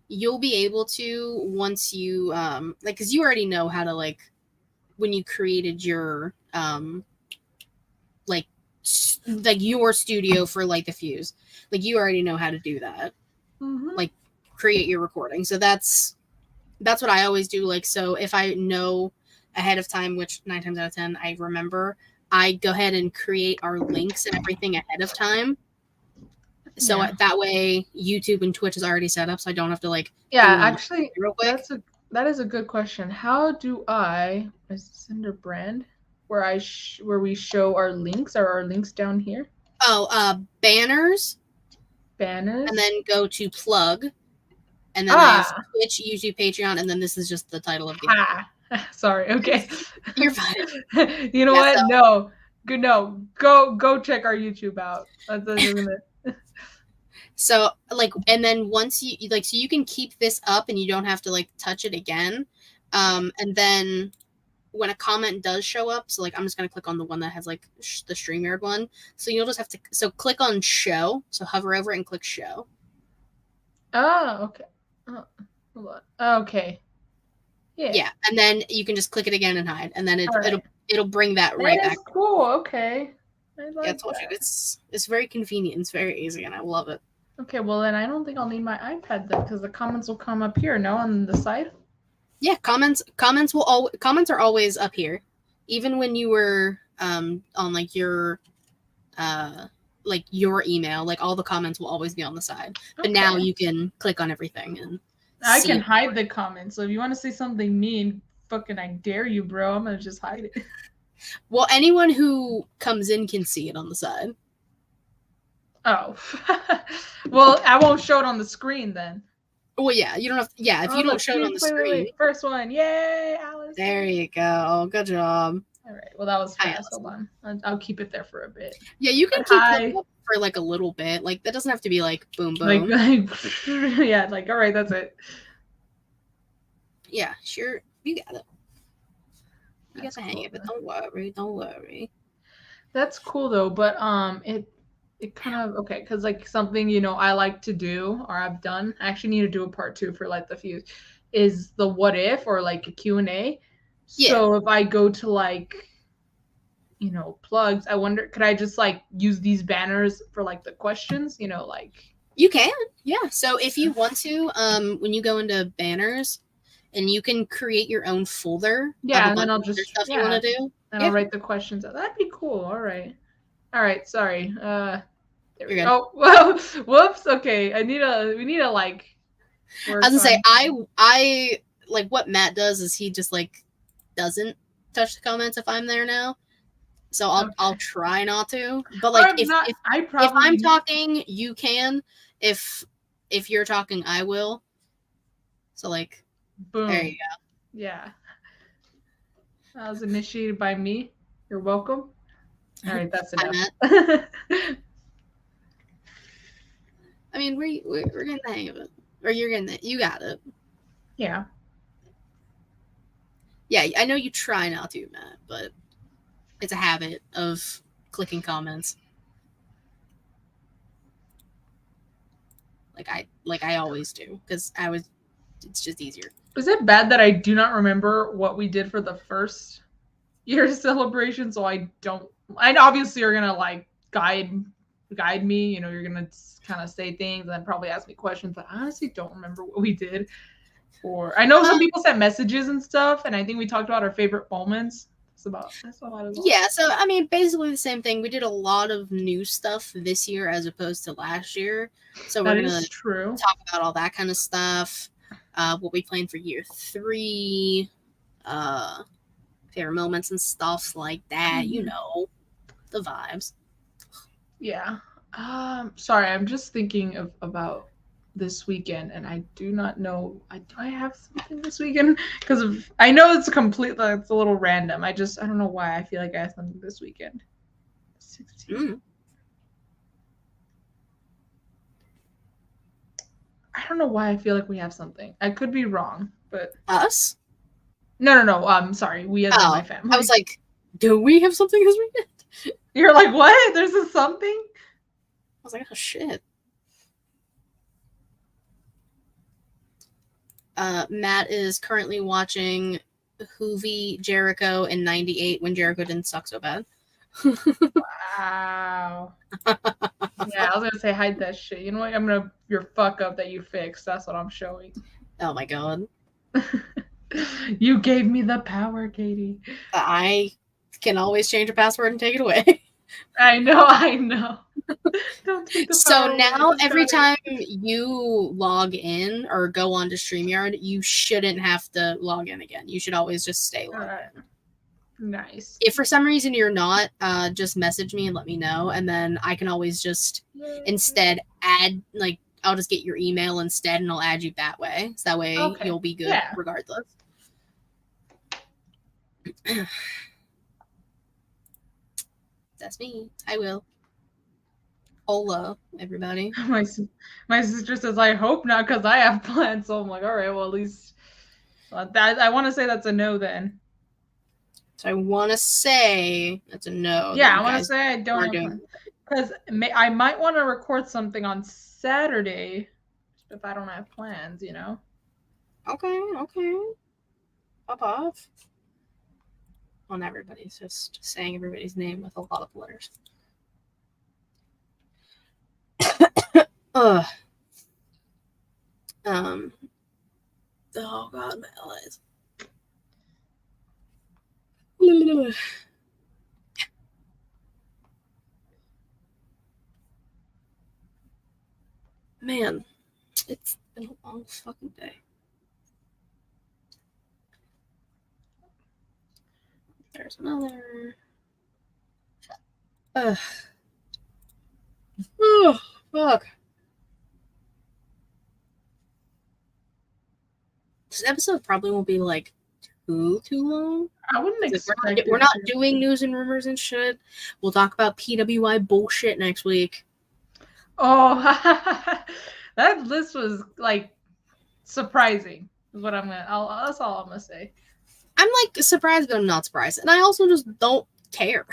you'll be able to once you like, because you already know how to, like, when you created your like your studio for Light the Fuse, like you already know how to do that, like create your recording. So that's what I always do. Like, so if I know ahead of time, which 9 times out of 10 I remember, I go ahead and create our links and everything ahead of time. So that way YouTube and Twitch is already set up, so I don't have to like. Yeah, actually, that is a good question. How do I send a brand where where we show our links? Are our links down here? Oh, banners. Banners. And then go to plug. And then I have Twitch, YouTube, Patreon, and then this is just the title of the Sorry, okay. You're fine. You know what? So, no. Good, no. Go check our YouTube out. So, like, and then once you, like, so you can keep this up and you don't have to, like, touch it again. And then when a comment does show up, so, like, I'm just going to click on the one that has, like, the StreamYard one. So you'll just have to, so click on show. So hover over it and click show. Oh, okay. Oh, hold on. Okay. Yeah. And then you can just click it again and hide. And then it'll bring that right back. Cool. Okay. I told you, it's very convenient. It's very easy, and I love it. Okay, well then I don't think I'll need my iPad then, because the comments will come up here, no, on the side. Yeah, comments are always up here, even when you were on like your email. Like all the comments will always be on the side, but now you can click on everything and I can hide the comments. So if you want to say something mean, fucking I dare you, bro. I'm gonna just hide it. Well, anyone who comes in can see it on the side. Oh. Well, I won't show it on the screen then. Well, yeah, you don't have. Yeah, if you don't show it on the screen. Wait. First one, yay, Alice. There you go. Good job. All right. Well, that was fast. Hold on. I'll keep it there for a bit. Yeah, you can keep it up for like a little bit. Like that doesn't have to be like boom boom. Yeah, like all right, that's it. Yeah, sure, you got it. You got the hang of it. Don't worry. That's cool though, but it kind of okay because like something I like to do or I've done. I actually need to do a part 2 for Light the Fuse. Is the what if or like a Q&A. Yeah. So if I go to like plugs, I wonder could I just like use these banners for like the questions? Like you can, yeah. So if you want to, when you go into banners, and you can create your own folder. Yeah, and then I'll just stuff you want to do. And I'll write the questions out. That'd be cool. All right. Sorry. There we go. Oh, whoops. Okay. We need to like. I was gonna say I like what Matt does is he just like doesn't touch the comments if I'm there now. So I'll try not to. But like if I'm talking, you can. If you're talking, I will. So like. Boom. There you go. Yeah. That was initiated by me. You're welcome. All right, that's enough. I mean, we're getting the hang of it. Or you're getting it. You got it. Yeah. Yeah, I know you try not to, Matt, but it's a habit of clicking comments. Like I always do, because it's just easier. Is it bad that I do not remember what we did for the first year celebration? So I obviously you're gonna like guide me. You're gonna kind of say things and then probably ask me questions. But I honestly don't remember what we did. I know some people sent messages and stuff, and I think we talked about our favorite moments. That's a lot of. Yeah, so I mean, basically the same thing. We did a lot of new stuff this year as opposed to last year. So we're gonna talk about all that kind of stuff. What we planned for year 3, favorite moments and stuff like that. The vibes. Yeah. Sorry, I'm just thinking about this weekend, and I do not know. I have something this weekend because I know it's it's a little random. I don't know why I feel like I have something this weekend. 16. I don't know why I feel like we have something. I could be wrong, but us? No. Sorry, we as my family. I was like, do we have something this weekend? You're like, what? There's a something? I was like, oh shit. Matt is currently watching Hoovy Jericho in '98 when Jericho didn't suck so bad. Wow. Yeah, I was gonna say hide that shit. You know what? I'm gonna your fuck up that you fixed. That's what I'm showing. Oh my god. You gave me the power, Katie. I can always change a password and take it away. I know. Don't take the So power now away. every time you log in or go on to StreamYard, you shouldn't have to log in again. You should always just stay logged in. Nice. If for some reason you're not, just message me and let me know, and then I can always just instead add, like, I'll just get your email instead and I'll add you that way. So that way you'll be good regardless. That's me. I will. Hola, everybody. My sister says, I hope not, because I have plans. So I'm like, all right, well, at least I want to say that's a no then. So I want to say that's a no. Yeah, I want to say I don't have plans. Because I might want to record something on Saturday if I don't have plans, you know? Okay. Pop off. Well, not everybody's just saying everybody's name with a lot of letters. Ugh. Oh god, my eyes. Man, it's been a long fucking day. There's another. Ugh. Oh, fuck. This episode probably won't be like too long. I wouldn't expect we're not doing news and rumors and shit. We'll talk about PWI bullshit next week. Oh, that list was like surprising. Is what that's all I'm gonna say. I'm like surprised, but I'm not surprised, and I also just don't care.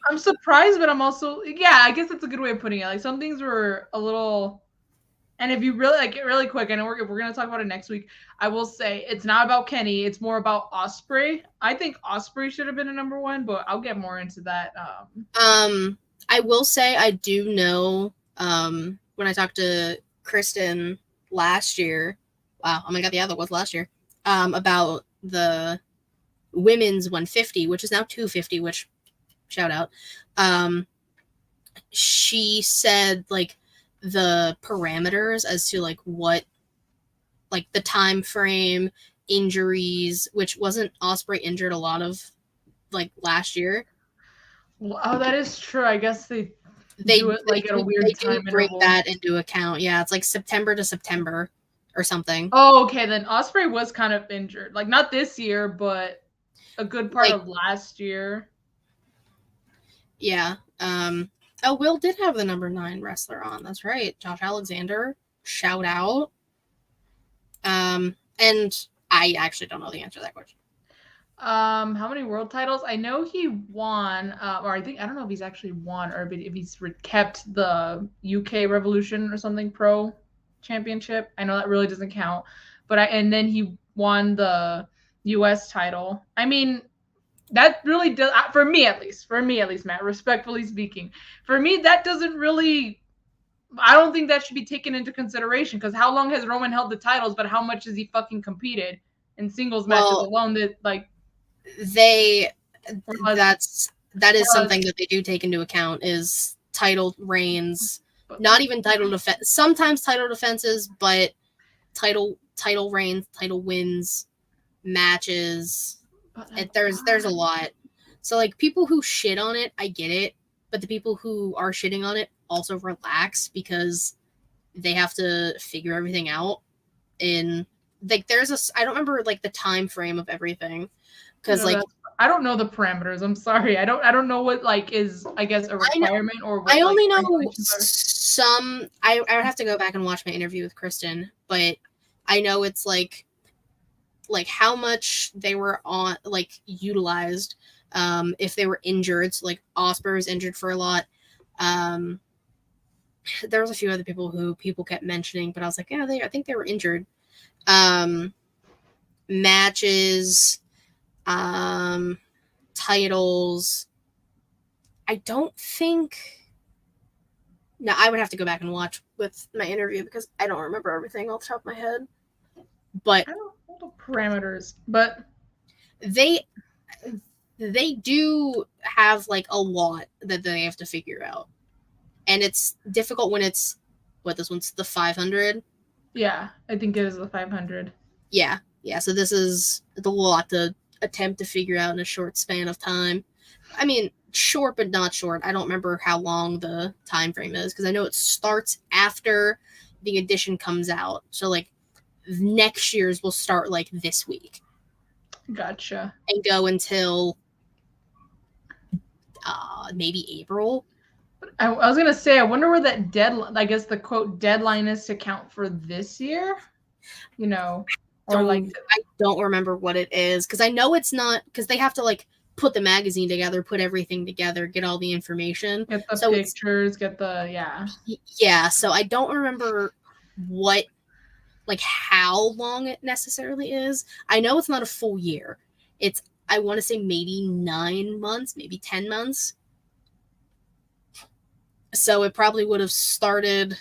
I'm surprised, but I'm also I guess that's a good way of putting it. Like some things were a little. And if you really like it really quick, I know we're going to talk about it next week. I will say it's not about Kenny. It's more about Osprey. I think Osprey should have been a number one, but I'll get more into that. I will say I do know when I talked to Kristen last year. Wow, oh my god, yeah, that was last year. About the women's 150, which is now 250, which shout out. She said like the parameters as to like what, like the time frame, injuries, which wasn't Osprey injured a lot of like last year. Oh, that is true. I guess they do it like at a weird time interval. Bring that into account. Yeah, it's like September to September or something. Oh, okay. Then Osprey was kind of injured, like not this year, but a good part of last year. Yeah. Oh, Will did have the number 9 wrestler on. That's right. Josh Alexander. Shout out. And I actually don't know the answer to that question. How many world titles? I know he won, or I don't know if he's actually won or if he's kept the UK Revolution or something Pro Championship. I know that really doesn't count, but and then he won the US title. I mean, that really does, for me at least, Matt, respectfully speaking, for me, that doesn't really, I don't think that should be taken into consideration, because how long has Roman held the titles, but how much has he fucking competed in singles matches alone? That like that is something that they do take into account, is title reigns, not even title defense, sometimes title defenses, but title reigns, title wins, matches. There's a lot. So like people who shit on it, I get it, but the people who are shitting on it also relax, because they have to figure everything out. In like there's I don't remember like the time frame of everything, because like I don't know the parameters. I'm sorry. I don't know what like is, I guess, a requirement or what. I only know some. I would have to go back and watch my interview with Kristen, but I know it's like how much they were on, like, utilized, if they were injured. So like Osprey was injured for a lot. There was a few other people who people kept mentioning, but I was like, yeah, I think they were injured. Matches, titles. I don't think. No, I would have to go back and watch with my interview because I don't remember everything off the top of my head. But I don't know the parameters, but they do have like a lot that they have to figure out, and it's difficult when it's this one's the 500. Yeah, I think it is the 500. Yeah. So this is a lot to attempt to figure out in a short span of time. I mean, short but not short. I don't remember how long the time frame is because I know it starts after the edition comes out. So like next year's will start like this week. Gotcha. And go until maybe April. I was gonna say, I wonder where that deadline. I guess the quote deadline is to count for this year. You know, or I don't remember what it is because I know it's not because they have to like put the magazine together, put everything together, get all the information, get the pictures, get the yeah. So I don't remember what like how long it necessarily is. I know it's not a full year. It's I want to say maybe 9 months, maybe 10 months. So it probably would have started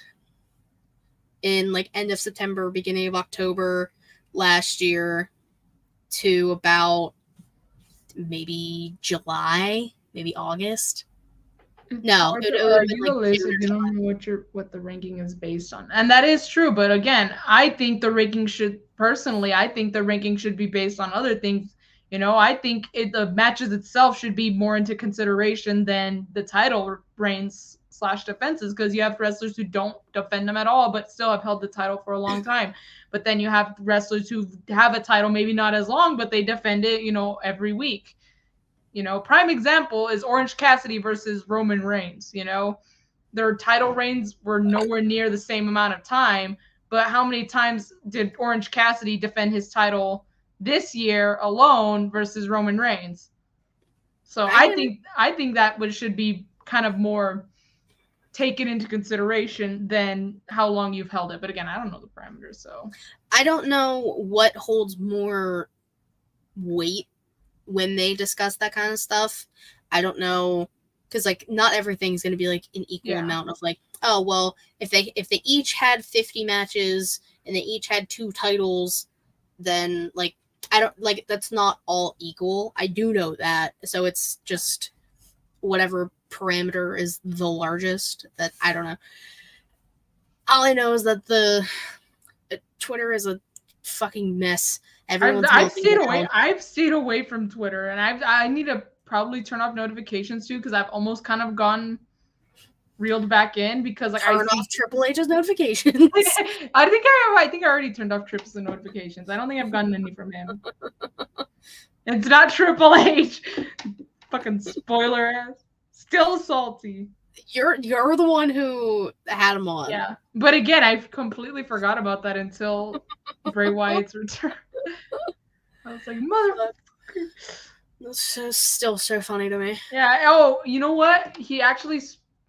in like end of September, beginning of October last year to about maybe July, maybe August. No, it would be like list if you don't know what the ranking is based on. And that is true, but again, I think the ranking should be based on other things. You know, I think the matches itself should be more into consideration than the title reigns / defenses, because you have wrestlers who don't defend them at all but still have held the title for a long time. But then you have wrestlers who have a title maybe not as long, but they defend it, every week. Prime example is Orange Cassidy versus Roman Reigns. Their title reigns were nowhere near the same amount of time, but how many times did Orange Cassidy defend his title this year alone versus Roman Reigns? So I think that should be kind of more taken into consideration than how long you've held it. But again, I don't know the parameters, so I don't know what holds more weight when they discuss that kind of stuff. I don't know, because like not everything's going to be like an equal amount of like, oh well, if they each had 50 matches and they each had 2 titles, then like I don't like that's not all equal. I do know that, so it's just whatever parameter is the largest. That I don't know. All I know is that the Twitter is a fucking mess. I've stayed away from Twitter, and I need to probably turn off notifications too, because I've almost kind of gone reeled back in because like turn off Triple H's notifications. I think I already turned off Trips' notifications. I don't think I've gotten any from him. It's not Triple H. Fucking spoiler ass. Still salty. You're the one who had him on. Yeah, but again, I completely forgot about that until Bray Wyatt's return. I was like, motherfucker. That's still so funny to me. Yeah. Oh, you know what? He actually.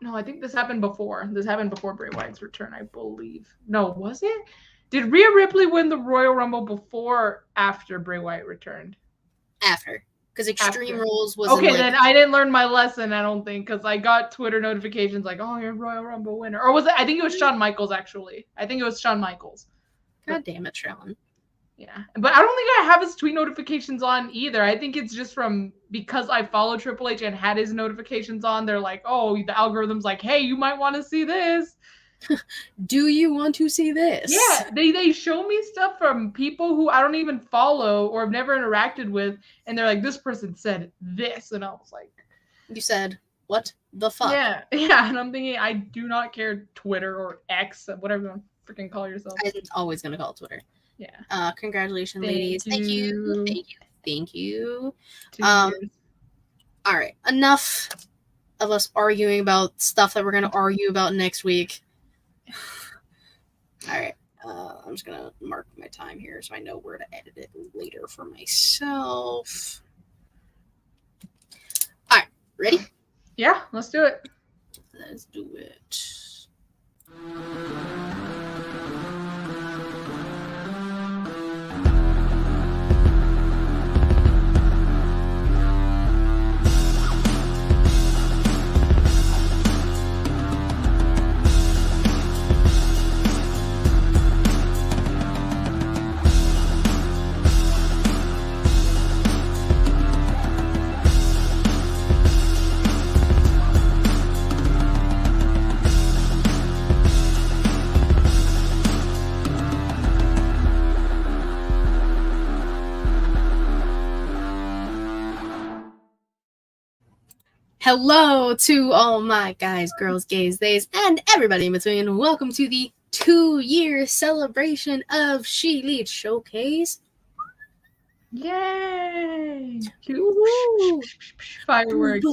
No, I think this happened before. This happened before Bray Wyatt's return, I believe. No, was it? Did Rhea Ripley win the Royal Rumble before or after Bray Wyatt returned? After. Because Extreme Rules was okay. Then I didn't learn my lesson. I don't think, because I got Twitter notifications like, "Oh, you're Royal Rumble winner," or was it? I think it was Shawn Michaels. Actually, I think it was Shawn Michaels. God damn it, Shawn. Yeah, but I don't think I have his tweet notifications on either. I think it's just because I follow Triple H and had his notifications on. They're like, "Oh, the algorithm's like, hey, you might want to see this." Do you want to see this? Yeah, they show me stuff from people who I don't even follow or have never interacted with, and they're like, this person said this, and I was like, you said, what the fuck? Yeah, and I'm thinking, I do not care, Twitter or X, whatever you want to freaking call yourself. I'm always going to call it Twitter. Yeah. Congratulations, ladies. Thank you. All right, enough of us arguing about stuff that we're going to argue about next week. All right, I'm just gonna mark my time here so I know where to edit it later for myself. All right, ready? Yeah, let's do it. Let's do it. Hello to all my guys, girls, gays, theys, and everybody in between. Welcome to the 2-year celebration of ShElite Showcase. Yay! Cue fireworks.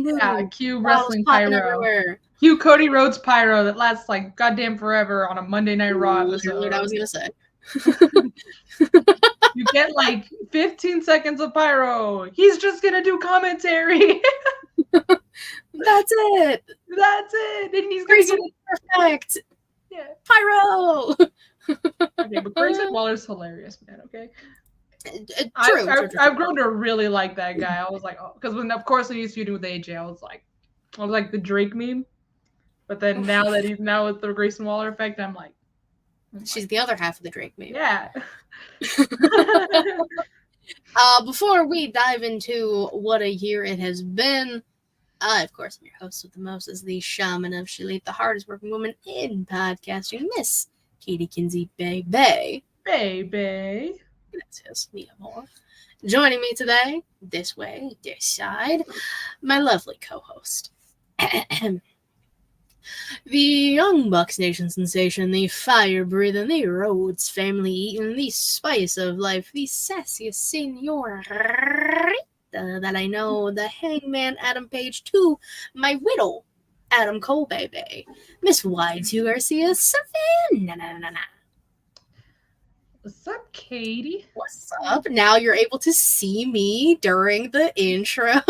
Yeah, cue wrestling pyro. Cue Cody Rhodes pyro that lasts like goddamn forever on a Monday Night Raw episode. What I was gonna say. You get like 15 seconds of pyro. He's just gonna do commentary. That's it. That's it. And he's gonna get it perfect. Yeah. Pyro. Okay, but Grayson Waller's hilarious, man. Okay. True. I've grown to really like that guy. I was like, oh, because when he's feuding with AJ, I was like the Drake meme. But then now that he's with the Grayson Waller effect, I'm like, she's the other half of the Drake meme. Yeah. Before we dive into what a year it has been, I, of course, am your host with the most, is the shaman of ShElite, the hardest working woman in podcasting, Miss Katie Kinsey Baby. Baby. Gracias, mi amor. Joining me today, this side, my lovely co-host. The Young Bucks Nation sensation, the fire-breathing, the Rhodes family-eating, the spice of life, the sassiest senorita that I know, the hangman Adam Page to my widow, Adam Cole baby, Miss Y2 Garcia Savannah. What's up, Katie? What's up? Now you're able to see me during the intro.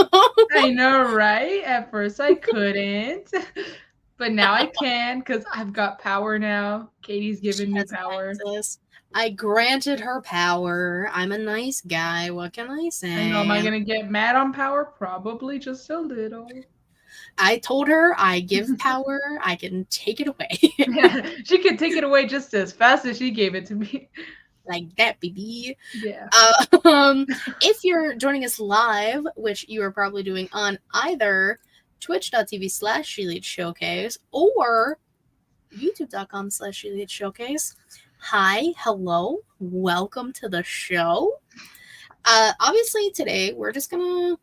I know, right? At first I couldn't. But now I can because I've got power now. Katie's given me power. I granted her power. I'm a nice guy. What can I say? I know. Am I going to get mad on power? Probably just a little. I told her I give power. I can take it away. Yeah, she can take it away just as fast as she gave it to me. Like that, baby. Yeah. If you're joining us live, which you are probably doing on either twitch.tv/ShElite Showcase or youtube.com/ShElite Showcase. Hi, hello, welcome to the show. Obviously today we're gonna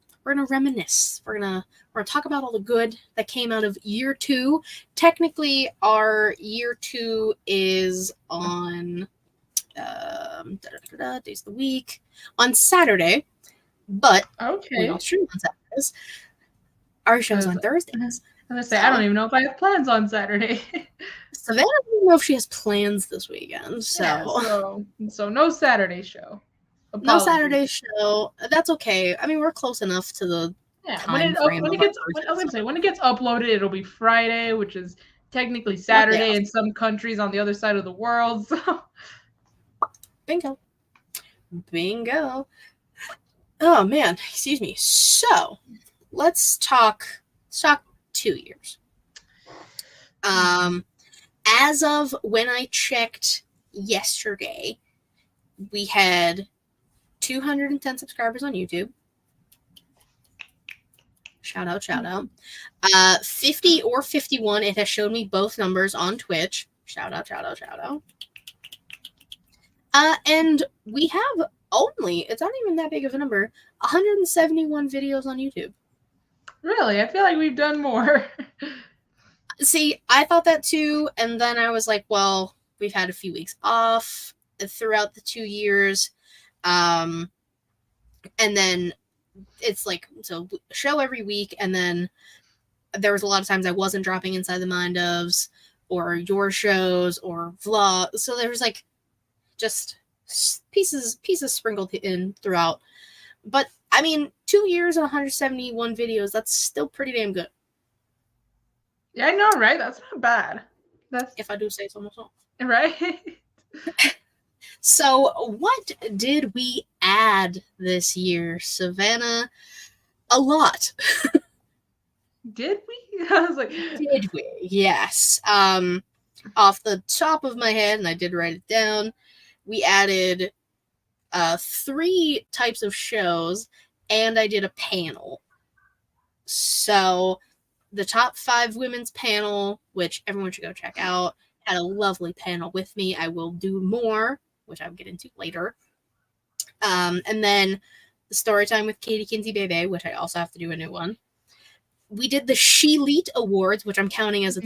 reminisce. We're gonna talk about all the good that came out of year 2. Technically, our year 2 is on days of the week on Saturday, but we don't stream on Saturdays. Our show's on Thursdays. I'm gonna say, I don't even know if I have plans on Saturday. Savannah doesn't know if she has plans this weekend, so no Saturday show. Apologies. No Saturday show. That's okay. I mean, we're close enough to the time frame. When it gets uploaded, it'll be Friday, which is technically Saturday in some countries on the other side of the world. So. Bingo. Oh man, excuse me. So. Let's talk 2 years. As of when I checked yesterday, we had 210 subscribers on YouTube. Shout out. 50 or 51, it has showed me both numbers on Twitch. Shout out. And we have only, it's not even that big of a number, 171 videos on YouTube. Really? I feel like we've done more. See, I thought that too, and then I was like, well, we've had a few weeks off throughout the 2 years. And then it's like, so show every week, and then there was a lot of times I wasn't dropping Inside the Mind ofs or your shows or vlog. So there was like just pieces sprinkled in throughout. But I mean, 2 years and 171 videos, that's still pretty damn good. Yeah, I know, right? That's not bad. If I do say so myself. Right? So, what did we add this year, Savannah? A lot. Did we? I was like, did we? Yes. Off the top of my head, and I did write it down, we added 3 types of shows, and I did a panel. So the top 5 women's panel, which everyone should go check out, had a lovely panel with me. I will do more, which I'll get into later. And then Storytime with Katie Kinsey Bebe, which I also have to do a new one. We did the ShElite Awards, which I'm counting as a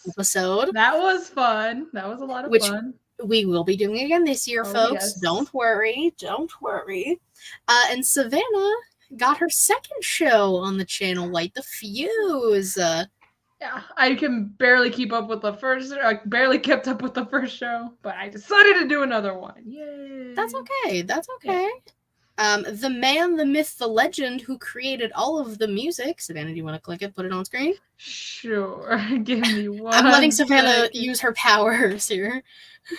episode. That was fun. That was a lot of fun. We will be doing again this year, folks. Yes. Don't worry. And Savannah got her second show on the channel, Light the Fuse. Yeah, I can barely keep up with the first. I barely kept up with the first show, but I decided to do another one. Yay! That's okay. Yeah. The man, the myth, the legend who created all of the music. Savannah, do you want to click it, put it on screen? Sure. Give me one. I'm letting Savannah use her powers here.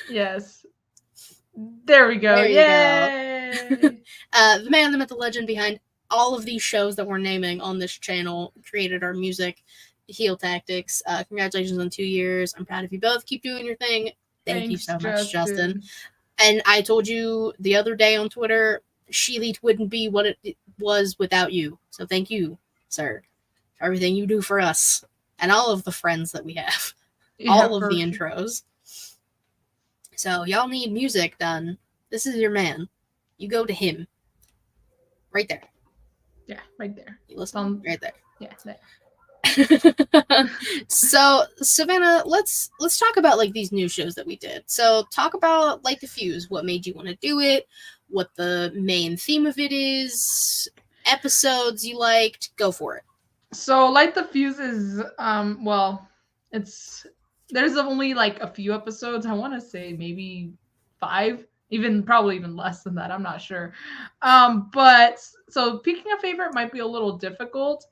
Yes. There we go. Yay! The man, the myth, the legend behind all of these shows that we're naming on this channel created our music. Heel Tactics. Congratulations on 2 years. I'm proud of you both. Keep doing your thing. Thanks you so much, Justin. And I told you the other day on Twitter, ShElite wouldn't be what it was without you. So thank you, sir, for everything you do for us and all of the friends that we have. All of the intros. So y'all need music done. This is your man. You go to him. Right there. Yeah, right there. You listen right there. Yeah, there. So Savannah, let's talk about like these new shows that we did. So talk about Light the Fuse. What made you want to do it? What the main theme of it is? Episodes you liked? Go for it. So Light the Fuse is there's only like a few episodes. I want to say maybe 5, probably even less than that. I'm not sure. But so picking a favorite might be a little difficult.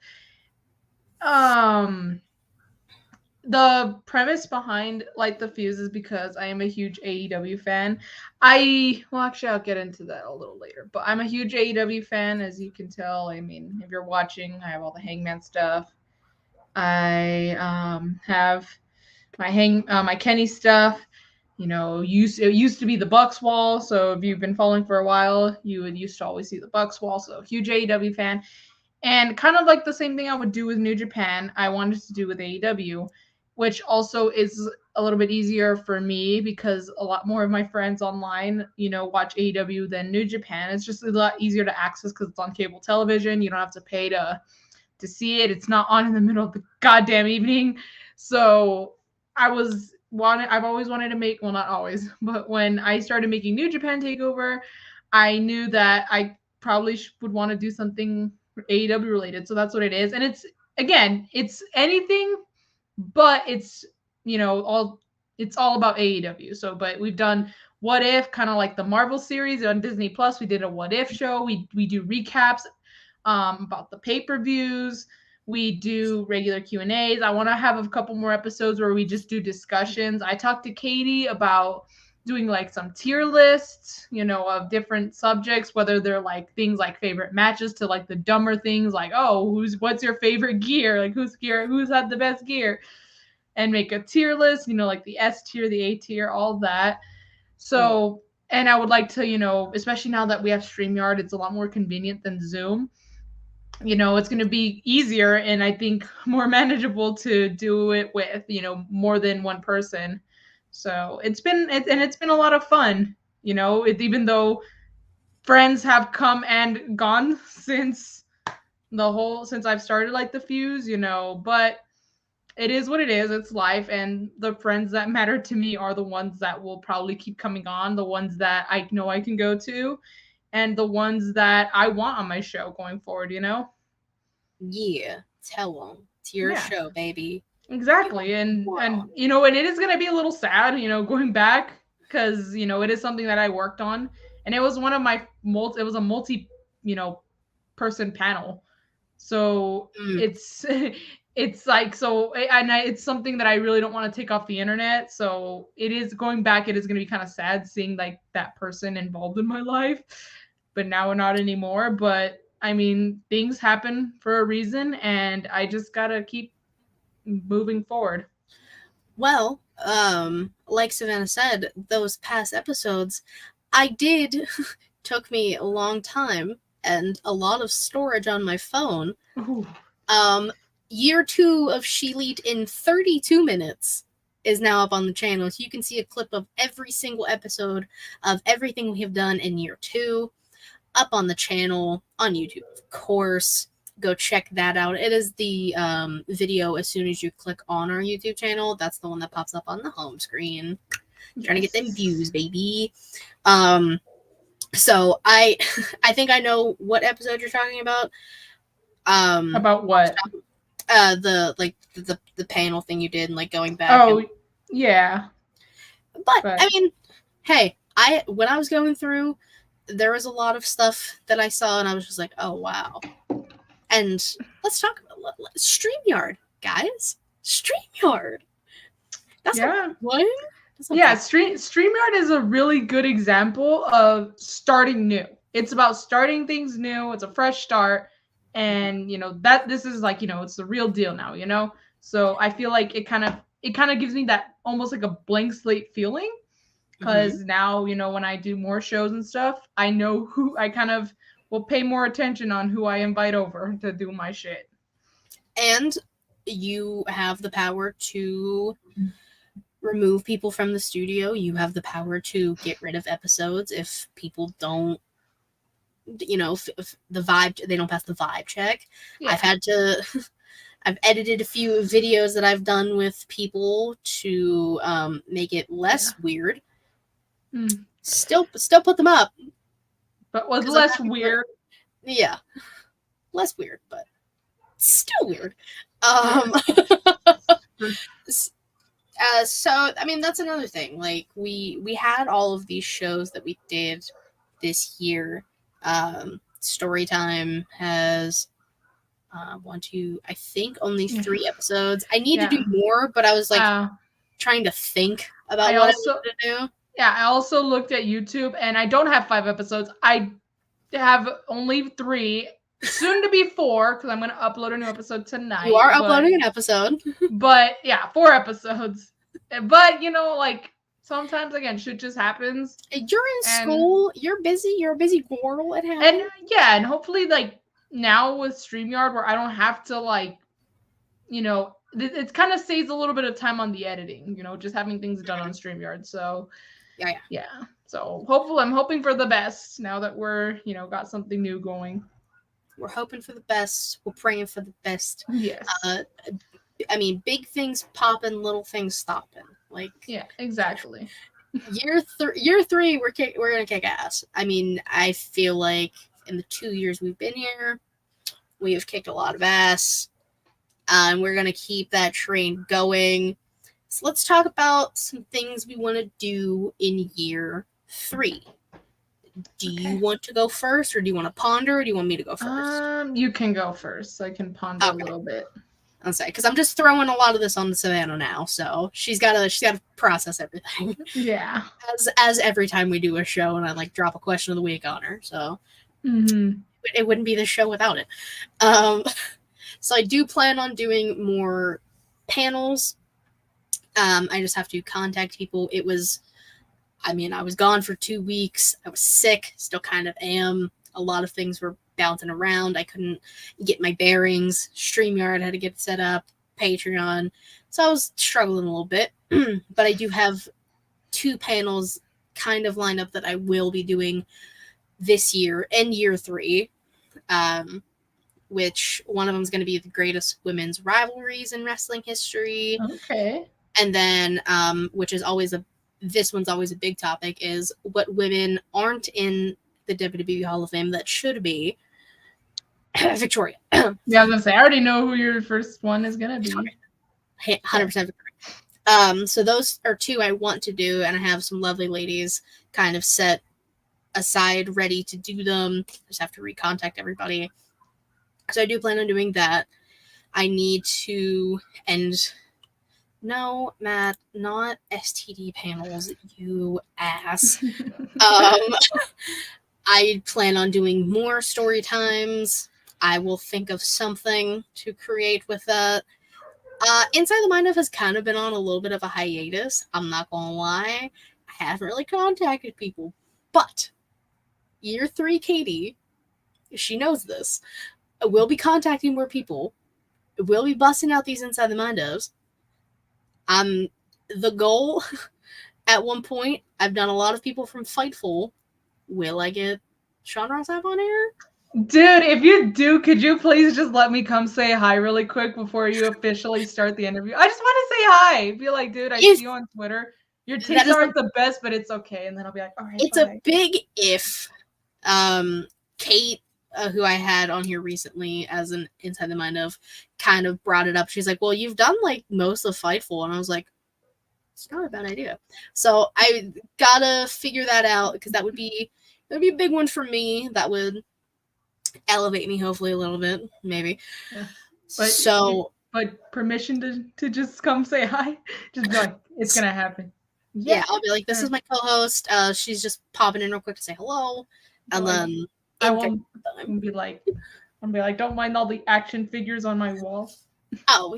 The premise behind Light the Fuse is because I am a huge AEW fan. Actually, I'll get into that a little later, but I'm a huge AEW fan, as you can tell. I mean, if you're watching, I have all the Hangman stuff. I have my Kenny stuff. You know, it used to be the Bucks wall. So if you've been following for a while, you would used to always see the Bucks wall. So huge AEW fan. And kind of like the same thing I would do with New Japan, I wanted to do with AEW, which also is a little bit easier for me because a lot more of my friends online, watch AEW than New Japan. It's just a lot easier to access because it's on cable television. You don't have to pay to see it. It's not on in the middle of the goddamn evening. So I've always wanted to make, well, not always, but when I started making New Japan TakeOver, I knew that I probably would want to do something AEW related. So that's what it is. And it's anything, but it's, it's all about AEW. So, but we've done What If, kind of like the Marvel series on Disney Plus. We did a What If show. We do recaps about the pay-per-views. We do regular Q&As. I want to have a couple more episodes where we just do discussions. I talked to Katie about doing like some tier lists, of different subjects, whether they're like things like favorite matches to like the dumber things like, oh, what's your favorite gear? Like who's had the best gear? And make a tier list, like the S tier, the A tier, all that. So, and I would like to, especially now that we have StreamYard, it's a lot more convenient than Zoom. It's going to be easier and I think more manageable to do it with, more than one person. So it's been a lot of fun, even though friends have come and gone since I've started Like the Fuse, but it is what it is. It's life. And the friends that matter to me are the ones that will probably keep coming on, the ones that I know I can go to, and the ones that I want on my show going forward, Yeah, tell them. It's your show, baby. Exactly. And and it is going to be a little sad, going back because, it is something that I worked on and it was one of my multi person panel. So it's like, so, it's something that I really don't want to take off the internet. So it is going back. It is going to be kind of sad seeing like that person involved in my life, but now not anymore. But I mean, things happen for a reason and I just got to keep moving forward. Well, like Savannah said, those past episodes, took me a long time and a lot of storage on my phone. Ooh. Year 2 of ShElite in 32 minutes is now up on the channel. So you can see a clip of every single episode of everything we have done in year 2. up on the channel on YouTube, of course. Go check that out. It is the video as soon as you click on our YouTube channel. That's the one that pops up on the home screen. Yes. Trying to get them views, baby. So I think I know what episode you're talking about. About what? The panel thing you did and like going back. Oh, yeah. But I mean, hey, when I was going through, there was a lot of stuff that I saw and I was just like, oh wow. And let's talk about StreamYard, guys. StreamYard. That's what? Yeah, StreamYard is a really good example of starting new. It's about starting things new. It's a fresh start. And, you know, that this is like, you know, it's the real deal now, you know? So I feel like it kind of gives me that almost like a blank slate feeling. Because now, you know, when I do more shows and stuff, I know who I kind of will pay more attention on who I invite over to do my shit. And you have the power to remove people from the studio. You have the power to get rid of episodes if people don't, you know, if the vibe, they don't pass the vibe check. Yeah. I've edited a few videos that I've done with people to make it less weird. Still put them up. But was less weird. Yeah. Less weird, but still weird. So I mean that's another thing. Like we had all of these shows that we did this year. Storytime has I think only 3 episodes. I need to do more, but I was like trying to think about what I wanted to do. Yeah, I also looked at YouTube and I don't have 5 episodes. I have only 3, soon to be 4, because I'm going to upload a new episode tonight. You are uploading an episode. But yeah, 4 episodes. But, you know, like, sometimes, again, shit just happens. You're in school. You're busy. You're a busy girl at home. And, yeah, and hopefully, like, now with StreamYard, where I don't have to, like, you know, it kind of saves a little bit of time on the editing, you know, just having things done on StreamYard. So, yeah. So, hopefully, I'm hoping for the best now that we're, you know, got something new going. We're hoping for the best. We're praying for the best. Yes. I mean, big things popping, little things stopping. Like, yeah, exactly. Year 3, we're gonna kick ass. I mean, I feel like in the 2 years we've been here, we have kicked a lot of ass, and we're gonna keep that train going. So let's talk about some things we want to do in year 3. Do you want to go first, or do you want to ponder, or do you want me to go first? You can go first. So I can ponder a little bit. I'll say, because I'm just throwing a lot of this on the Savannah now, so she's got to process everything. Yeah. As every time we do a show, and I like drop a question of the week on her, so it wouldn't be the show without it. So I do plan on doing more panels. I just have to contact people. I was gone for 2 weeks. I was sick, still kind of am. A lot of things were bouncing around. I couldn't get my bearings. StreamYard had to get set up, Patreon. So I was struggling a little bit. But I do have 2 panels kind of lined up that I will be doing this year and year 3. Which one of them is going to be the greatest women's rivalries in wrestling history. Okay. And then, this one's always a big topic, is what women aren't in the WWE Hall of Fame that should be. Victoria. Yeah, I was going to say, I already know who your first one is going to be. 100% Victoria. So those are 2 I want to do, and I have some lovely ladies kind of set aside, ready to do them. Just have to recontact everybody. So I do plan on doing that. I need to No, Matt, not STD panels, you ass. I plan on doing more story times. I will think of something to create with that. Inside the Mind of has kind of been on a little bit of a hiatus. I'm not gonna lie. I haven't really contacted people. But year 3 Katie, she knows this. We'll be contacting more people. We'll be busting out these Inside the Mind ofs. The goal at one point, I've done a lot of people from Fightful. Will I get Sean Ross have on air? Dude, if you do, could you please just let me come say hi really quick before you officially start the interview? I just want to say hi. Be like, dude, I see you on Twitter. Your takes aren't the best, but it's okay. And then I'll be like, all right, it's bye. A big if. Kate, who I had on here recently as an Inside the Mind of, kind of brought it up. She's like, well, you've done like most of Fightful. And I was like, it's not a bad idea. So I gotta figure that out, because that would be a big one for me. That would elevate me hopefully a little bit, maybe. Yeah. But permission to just come say hi? Just be like, it's gonna happen. Yeah, I'll be like, this is my co-host. She's just popping in real quick to say hello. And then I won't be like, don't mind all the action figures on my wall. Oh,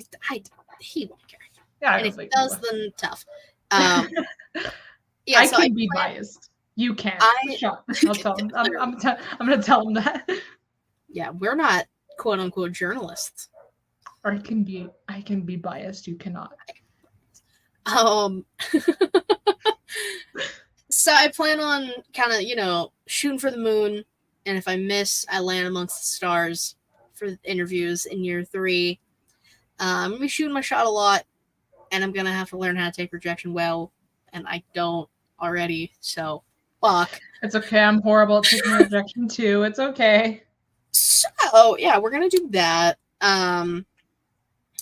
he won't care. Yeah, and if he does, then tough. Yeah, I so can be biased. You can't. I'll tell him. I'm gonna tell him that. Yeah, we're not quote unquote journalists. Or I can be biased. You cannot. So I plan on kind of, shooting for the moon, and if I miss, I land amongst the stars for interviews in year 3. I'm gonna be shooting my shot a lot, and I'm gonna have to learn how to take rejection well, and I don't already, so fuck. It's okay. I'm horrible at taking rejection too. It's okay. So yeah, we're gonna do that. And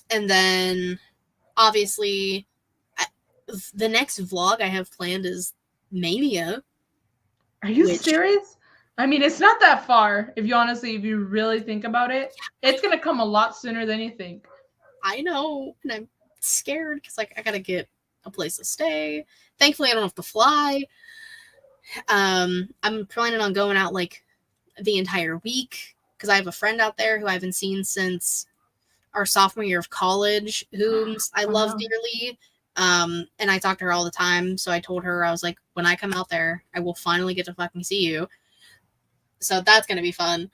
then obviously the next vlog I have planned is Mania. Are you serious? I mean, it's not that far. If you really think about it, it's gonna come a lot sooner than you think. I know, and I'm scared because I gotta get a place to stay. Thankfully, I don't have to fly. I'm planning on going out like the entire week because I have a friend out there who I haven't seen since our sophomore year of college, whom I love dearly. And I talk to her all the time. So I told her, I was like, when I come out there, I will finally get to fucking see you. So that's going to be fun.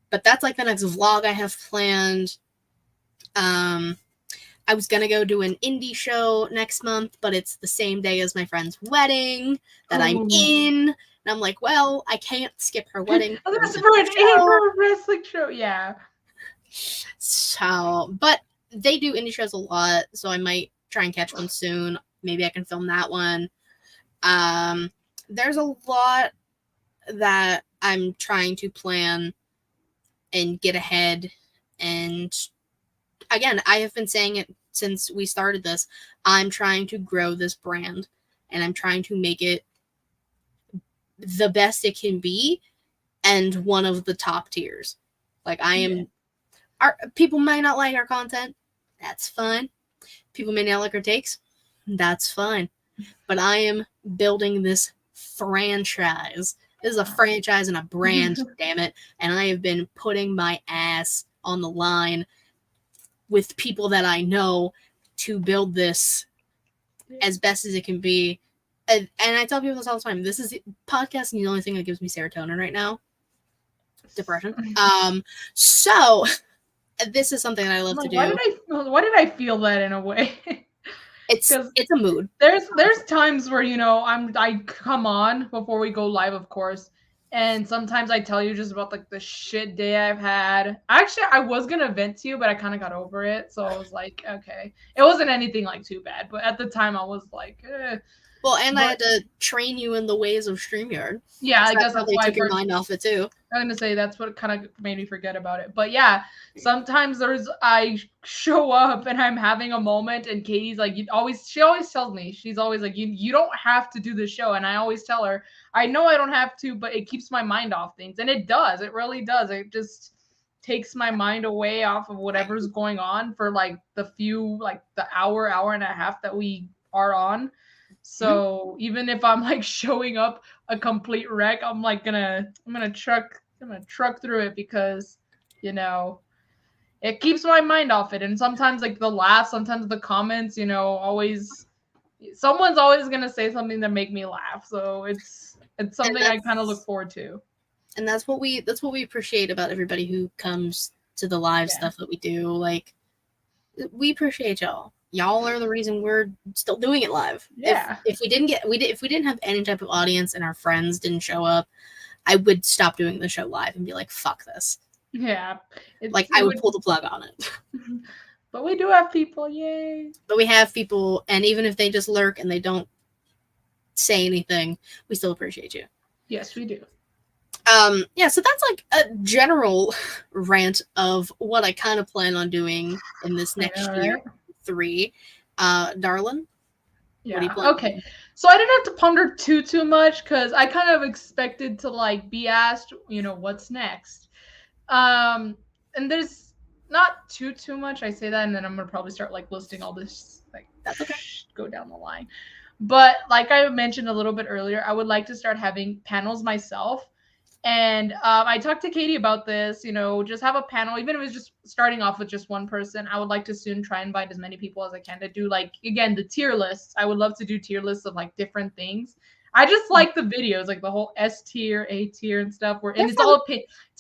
But that's like the next vlog I have planned. I was going to go do an indie show next month, but it's the same day as my friend's wedding that I'm in. And I'm like, well, I can't skip her wedding. That's for a wrestling show. Yeah. So, but they do indie shows a lot, so I might try and catch one soon. Maybe I can film that one. There's a lot that I'm trying to plan and get ahead. And again, I have been saying it since we started this. I'm trying to grow this brand, and I'm trying to make it the best it can be and one of the top tiers. Like I am, people might not like our content. That's fine. People may not like our takes. That's fine. But I am building this franchise. This is a franchise and a brand, damn it. And I have been putting my ass on the line with people that I know to build this as best as it can be. And I tell people this all the time. This is podcasting, the only thing that gives me serotonin right now. Depression. So this is something that I love to do. Why did I feel that in a way? It's a mood. There's times where I come on before we go live, of course, and sometimes I tell you just about like the shit day I've had. Actually, I was gonna vent to you, but I kind of got over it, so I was like, okay, it wasn't anything like too bad. But at the time, I was like, Well, and I had to train you in the ways of StreamYard. Yeah, I guess that's why I took your mind off it too. I'm gonna say that's what kind of made me forget about it. But yeah, sometimes I show up and I'm having a moment, and Katie's like, she always tells me, she's always like, you don't have to do the show, and I always tell her, I know I don't have to, but it keeps my mind off things, and it does, it really does. It just takes my mind away off of whatever's going on for like the hour and a half that we are on. So even if I'm like showing up a complete wreck, I'm like I'm gonna truck through it because it keeps my mind off it. And sometimes like the laughs, sometimes the comments, someone's always gonna say something to make me laugh. So it's something I kind of look forward to. And that's what we appreciate about everybody who comes to the live stuff that we do. Like, we appreciate y'all. Y'all are the reason we're still doing it live. Yeah. If we didn't have any type of audience and our friends didn't show up, I would stop doing the show live and be like, fuck this. Yeah. Like, I would pull the plug on it. But we do have people, yay. But we have people, and even if they just lurk and they don't say anything, we still appreciate you. Yes, we do. Yeah, so that's like a general rant of what I kind of plan on doing in this next year, 3. Darlin? Yeah. Okay. So I didn't have to ponder too much because I kind of expected to like be asked, what's next. And there's not too much. I say that, and then I'm gonna probably start like listing all this like that's okay. Go down the line. But like I mentioned a little bit earlier, I would like to start having panels myself. And I talked to Katie about this, just have a panel, even if it's just starting off with just one person. I would like to soon try and invite as many people as I can to do, like, again, the tier lists. I would love to do tier lists of like different things. I just like the videos, like the whole S tier, A tier, and stuff. And it's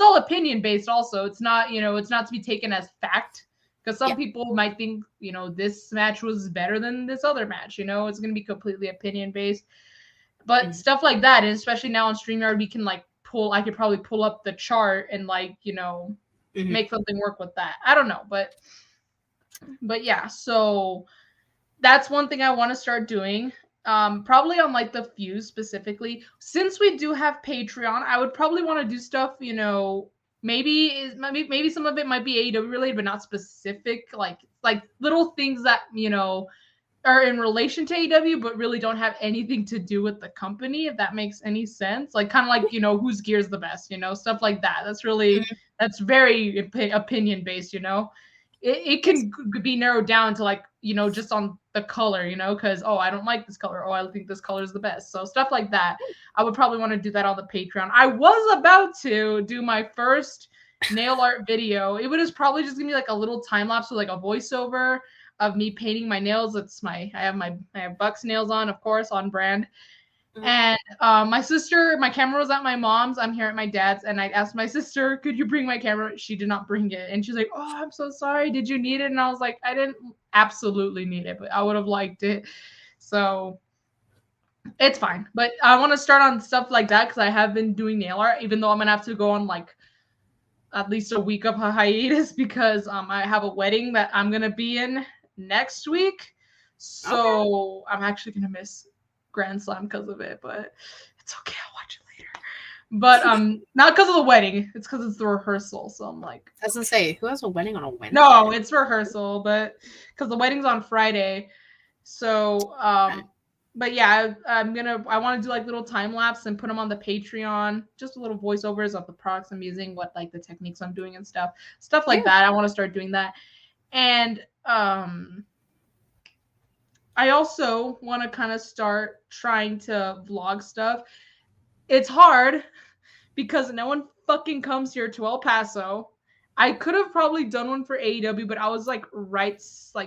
all opinion based. Also, it's not it's not to be taken as fact, because some people might think this match was better than this other match. It's going to be completely opinion based. But stuff like that, and especially now on StreamYard, we can like I could probably pull up the chart and like make something work with that. I don't know, but yeah, so that's one thing I want to start doing. Probably on like the Fuse specifically. Since we do have Patreon, I would probably want to do stuff, maybe some of it might be AEW related, but not specific, like little things that are in relation to AEW, but really don't have anything to do with the company, if that makes any sense. Like kind of like, whose gear is the best, stuff like that. That's really, that's very opinion based, It can be narrowed down to like, just on the color, because, I don't like this color. I think this color is the best. So stuff like that. I would probably want to do that on the Patreon. I was about to do my first nail art video. It was probably just gonna be like a little time lapse with like a voiceover of me painting my nails. I have Bucks nails on, of course, on brand. And my camera was at my mom's. I'm here at my dad's, and I asked my sister, could you bring my camera? She did not bring it. And she's like, oh, I'm so sorry. Did you need it? And I was like, I didn't absolutely need it, but I would have liked it. So it's fine. But I want to start on stuff like that because I have been doing nail art, even though I'm going to have to go on like at least a week of a hiatus because I have a wedding that I'm going to be in next week. So I'm actually going to miss Grand Slam because of it, but it's okay. I'll watch it later. But not because of the wedding. It's because it's the rehearsal. So I'm like, I was gonna say, who has a wedding on a Wednesday? No, it's rehearsal, but because the wedding's on Friday. So but yeah, I want to do like little time lapse and put them on the Patreon, just little voiceovers of the products I'm using, what like the techniques I'm doing and stuff like that. I want to start doing that. And I also want to kind of start trying to vlog stuff. It's hard because no one fucking comes here to El Paso. I could have probably done one for AEW, but I was like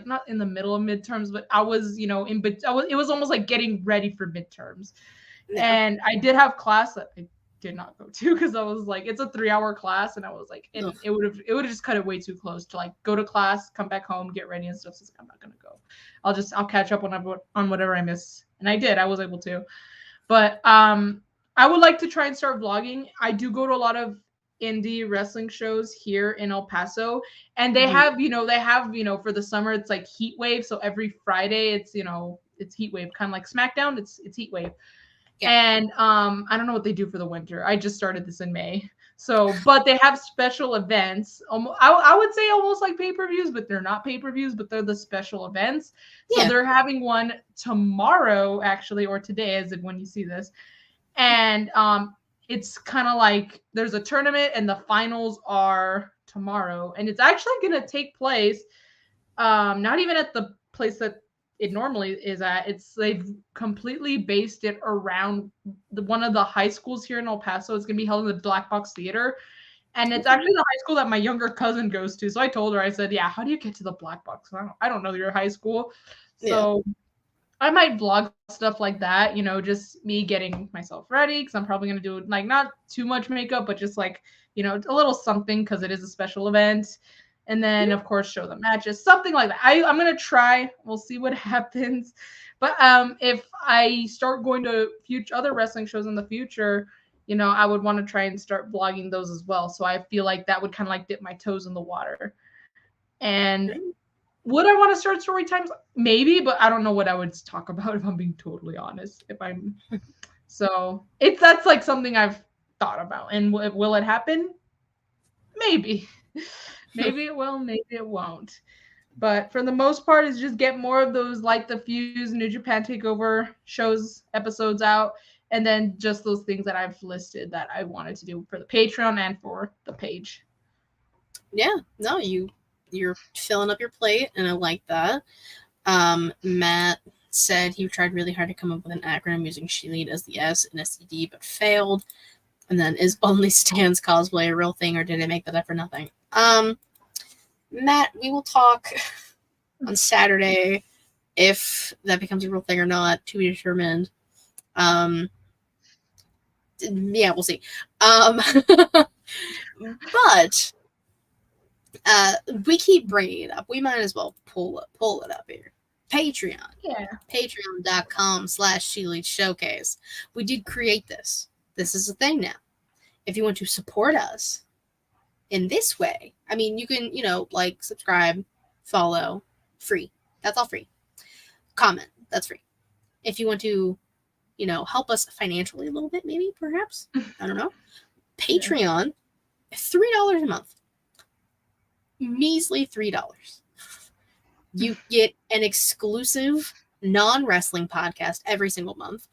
not in the middle of midterms, but I was, it was almost like getting ready for midterms. Yeah. And I did have class that I did not go to because I was like, it's a 3-hour class, and I was like, and it would have just cut it way too close to like go to class, come back home, get ready and stuff. So I'm not gonna go. I'll catch up on whatever I miss. And I did. I was able to. But I would like to try and start vlogging. I do go to a lot of indie wrestling shows here in El Paso, and they have for the summer it's like Heat Wave. So every Friday it's it's Heat Wave, kind of like SmackDown. It's Heat Wave. Yeah. And I don't know what they do for the winter. I just started this in May. So, but they have special events. I would say almost like pay-per-views, but they're not pay-per-views, but they're the special events. So they're having one tomorrow, actually, or today, as when you see this. And it's kind of like there's a tournament, and the finals are tomorrow. And it's actually going to take place not even at the place that it normally is at. They've completely based it around one of the high schools here in El Paso. It's gonna be held in the Black Box Theater, and it's actually the high school that my younger cousin goes to. So I told her, I said, "Yeah, how do you get to the Black Box? I don't know your high school." So I might vlog stuff like that. Just me getting myself ready because I'm probably gonna do like not too much makeup, but just like a little something because it is a special event. And then, of course, show the matches, something like that. I'm going to try. We'll see what happens. But if I start going to other wrestling shows in the future, I would want to try and start vlogging those as well. So I feel like that would kind of like dip my toes in the water. And would I want to start story times? Maybe, but I don't know what I would talk about if I'm being totally honest. So that's like something I've thought about. And will it happen? Maybe. Maybe it will, maybe it won't. But for the most part, is just get more of those Light the Fuse, New Japan Takeover shows, episodes out, and then just those things that I've listed that I wanted to do for the Patreon and for the page. Yeah, no, you're filling up your plate, and I like that. Matt said he tried really hard to come up with an acronym using ShElite as the S in SED, but failed. And then, is Only Stands cosplay a real thing, or did it make that up for nothing? Matt, we will talk on Saturday if that becomes a real thing or not, to be determined. Yeah, we'll see. But we keep bringing it up. We might as well pull it up here. Patreon. Yeah. Patreon.com/ShElite Showcase. We did create this. This is a thing now. If you want to support us in this way, I mean, you can, like, subscribe, follow, free. That's all free. Comment, that's free. If you want to, help us financially a little bit, maybe, perhaps, I don't know. Patreon, $3 a month. Measly $3. You get an exclusive non-wrestling podcast every single month.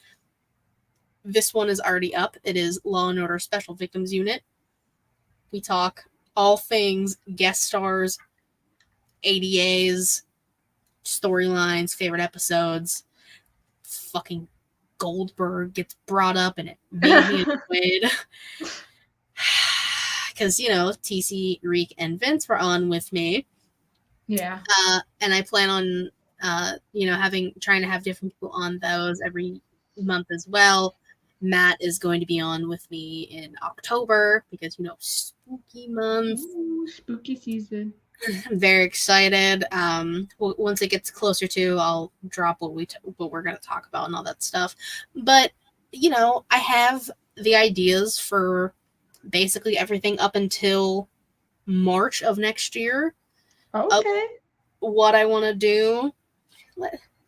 This one is already up. It is Law and Order Special Victims Unit. We talk all things guest stars, ADAs, storylines, favorite episodes. Fucking Goldberg gets brought up and it made me annoyed. Because, TC, Reek, and Vince were on with me. Yeah. And I plan on, trying to have different people on those every month as well. Matt is going to be on with me in October because, spooky month. Ooh, spooky season. I'm very excited. Once it gets closer to, I'll drop what we're going to talk about and all that stuff. But, I have the ideas for basically everything up until March of next year. Okay. What I want to do.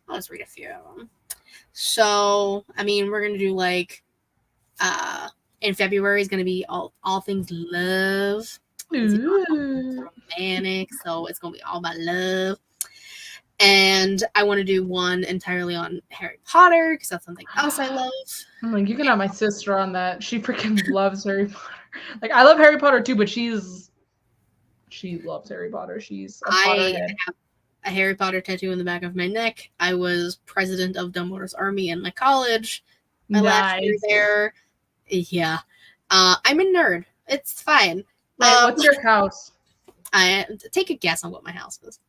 I'll just read a few of them. So, I mean, we're going to do like, in February is going to be all things love. Romantic, so it's going to be all about love. And I want to do one entirely on Harry Potter because that's something else I love. I'm like, you can have my sister on that. She freaking loves Harry Potter. Like, I love Harry Potter too, but she loves Harry Potter. She's a Potterhead. I have a Harry Potter tattoo in the back of my neck. I was president of Dumbledore's army in my college. My last year there. Yeah. I'm a nerd. It's fine. Wait, what's your house? Take a guess on what my house is.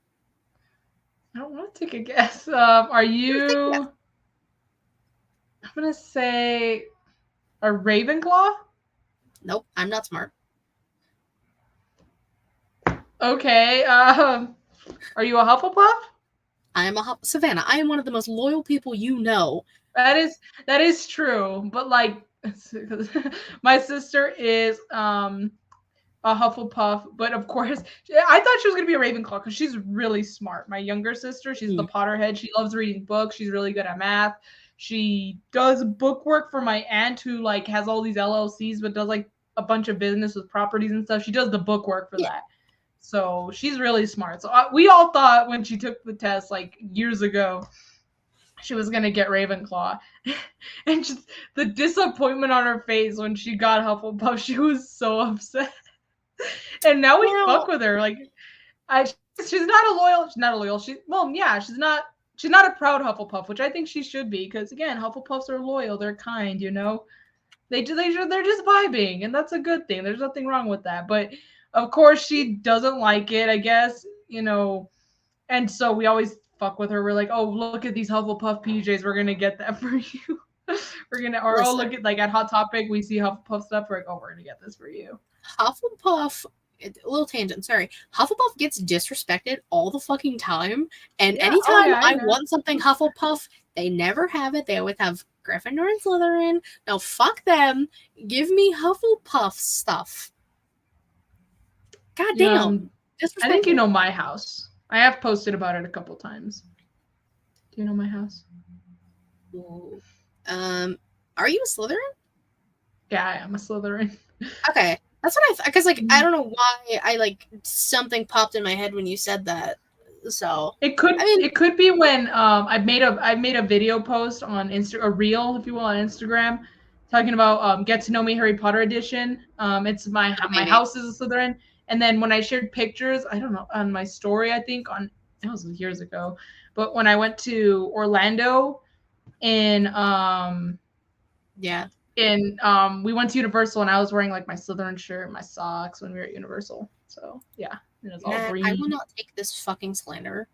I don't want to take a guess. Are you... I'm going to say a Ravenclaw? Nope, I'm not smart. Okay. Are you a Hufflepuff? I am a Savannah. I am one of the most loyal people you know. That is true. But like, my sister is a Hufflepuff, but of course, I thought she was gonna be a Ravenclaw because she's really smart. My younger sister, she's the Potterhead. She loves reading books. She's really good at math. She does book work for my aunt who like has all these LLCs, but does like a bunch of business with properties and stuff. She does the book work for that. So she's really smart. So we all thought when she took the test like years ago, she was going to get Ravenclaw. And just the disappointment on her face when she got Hufflepuff, she was so upset. And now we fuck with her. Like, she's not a loyal. She's not a loyal. She's not a proud Hufflepuff, which I think she should be. Because again, Hufflepuffs are loyal. They're kind. They're just vibing, and that's a good thing. There's nothing wrong with that. But of course, she doesn't like it, I guess, and so we always fuck with her. We're like, oh, look at these Hufflepuff PJs. We're going to get that for you. Look at, like, at Hot Topic, we see Hufflepuff stuff. We're like, oh, we're going to get this for you. Hufflepuff, a little tangent, sorry. Hufflepuff gets disrespected all the fucking time. And anytime I want something Hufflepuff, they never have it. They always have Gryffindor and Slytherin. No, fuck them. Give me Hufflepuff stuff. God damn. I think you know my house. I have posted about it a couple times. Do you know my house? Ooh. Are you a Slytherin? Yeah, I am a Slytherin. Okay. That's what I thought. Because, like, I don't know why something popped in my head when you said that. So it could be when I made a video post on a reel, if you will, on Instagram, talking about Get to Know Me Harry Potter edition. It's my house is a Slytherin, and then when I shared pictures, I don't know, on my story, I think that was years ago, but when I went to Orlando, we went to Universal, and I was wearing like my Slytherin shirt, my socks when we were at Universal. So yeah. Matt, I will not take this fucking slander.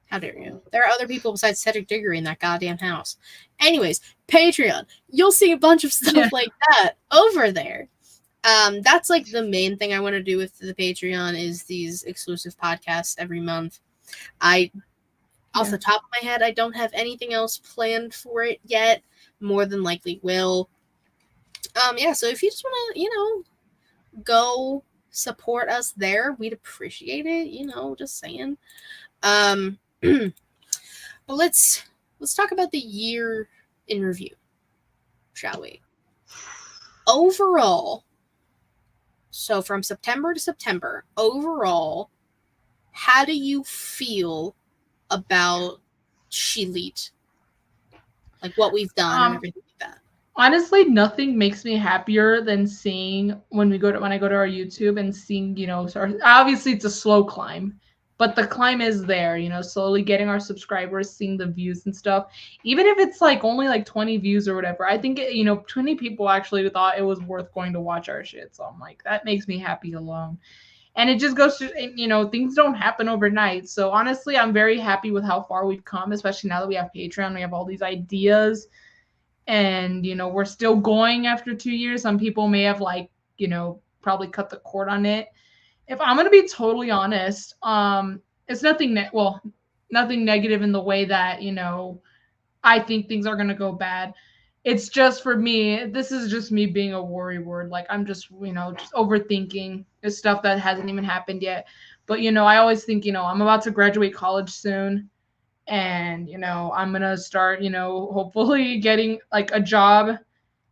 How dare you? There are other people besides Cedric Diggory in that goddamn house. Anyways, Patreon. You'll see a bunch of stuff like that over there. That's like the main thing I want to do with the Patreon is these exclusive podcasts every month. Off the top of my head, I don't have anything else planned for it yet. More than likely will. So if you just want to, go support us there, we'd appreciate it, just saying. But let's talk about the year in review, shall we? Overall, so from September to September, overall, how do you feel about ShElite? Like what we've done and everything like that. Honestly, nothing makes me happier than seeing when I go to our YouTube and seeing, obviously it's a slow climb, but the climb is there, slowly getting our subscribers, seeing the views and stuff. Even if it's like only like 20 views or whatever, I think, 20 people actually thought it was worth going to watch our shit. So I'm like, that makes me happy alone. And it just goes to, things don't happen overnight. So honestly, I'm very happy with how far we've come, especially now that we have Patreon, we have all these ideas. And, we're still going after 2 years. Some people may have probably cut the cord on it. If I'm going to be totally honest, it's nothing negative in the way that, I think things are going to go bad. It's just for me, this is just me being a worrywart. Like I'm just, just overthinking this stuff that hasn't even happened yet. But, I always think, I'm about to graduate college soon. And, I'm going to start, hopefully getting like a job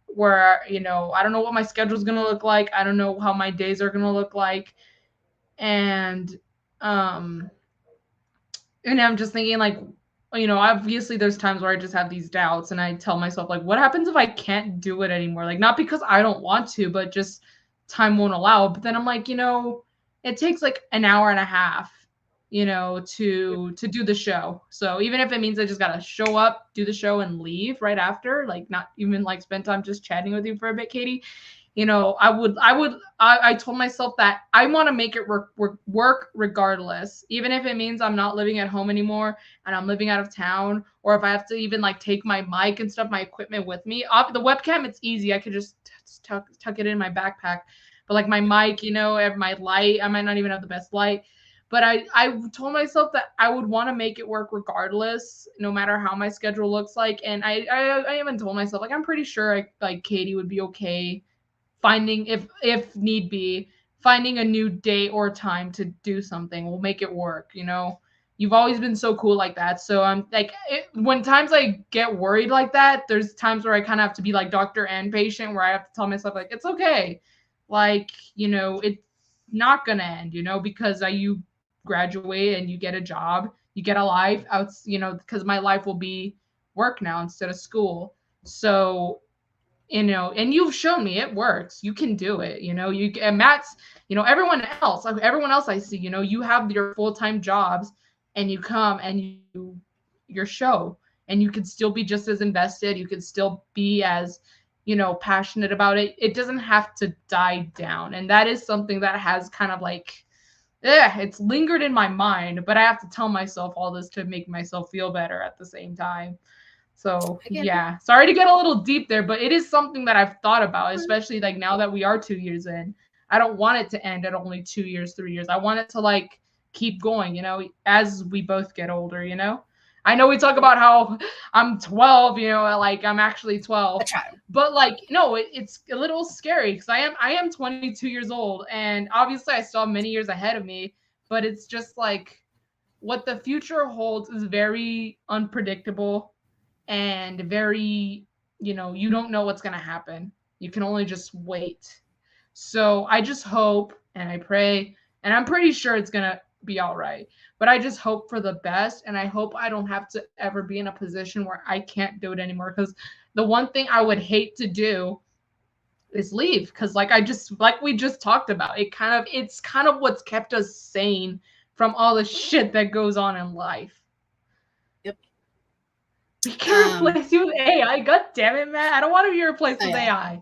where, I don't know what my schedule is going to look like. I don't know how my days are going to look like. And I'm just thinking like, obviously there's times where I just have these doubts and I tell myself like, what happens if I can't do it anymore? Like, not because I don't want to, but just time won't allow. But then I'm like, it takes like an hour and a half to do the show. So even if it means I just gotta show up, do the show, and leave right after, like not even like spend time just chatting with you for a bit, Katie, I told myself that I want to make it work regardless, even if it means I'm not living at home anymore and I'm living out of town, or if I have to even like take my mic and stuff, my equipment with me. The webcam, it's easy. I could just tuck it in my backpack. But like my mic, my light, I might not even have the best light. But I told myself that I would want to make it work regardless, no matter how my schedule looks like. And I even told myself, like, I'm pretty sure Katie would be okay finding, if need be, finding a new date or time to do something. We'll make it work, You've always been so cool like that. So I'm like, when times I get worried like that, there's times where I kind of have to be like doctor and patient, where I have to tell myself, like, it's okay. Like, it's not going to end, because you graduate and you get a job, you get a life out, because my life will be work now instead of school. So, and you've shown me it works. You can do it, and Matt's, everyone else I see, you have your full-time jobs and you come and your show, and you could still be just as invested. You could still be as, passionate about it. It doesn't have to die down. And that is something that has kind of like, it's lingered in my mind, but I have to tell myself all this to make myself feel better at the same time. So yeah, sorry to get a little deep there, but it is something that I've thought about, especially like now that we are 2 years in. I don't want it to end at only 2 years, 3 years. I want it to like keep going, as we both get older, I know we talk about how I'm 12, like I'm actually 12. A child. But like, no, it's a little scary because I am 22 years old, and obviously I still have many years ahead of me, but it's just like what the future holds is very unpredictable and very, you don't know what's going to happen. You can only just wait. So I just hope and I pray, and I'm pretty sure it's going to be all right. But I just hope for the best, and I hope I don't have to ever be in a position where I can't do it anymore. Because the one thing I would hate to do is leave. Because like we just talked about, it's kind of what's kept us sane from all the shit that goes on in life. Yep. We can replace you with AI. God damn it, man! I don't want to be replaced with AI.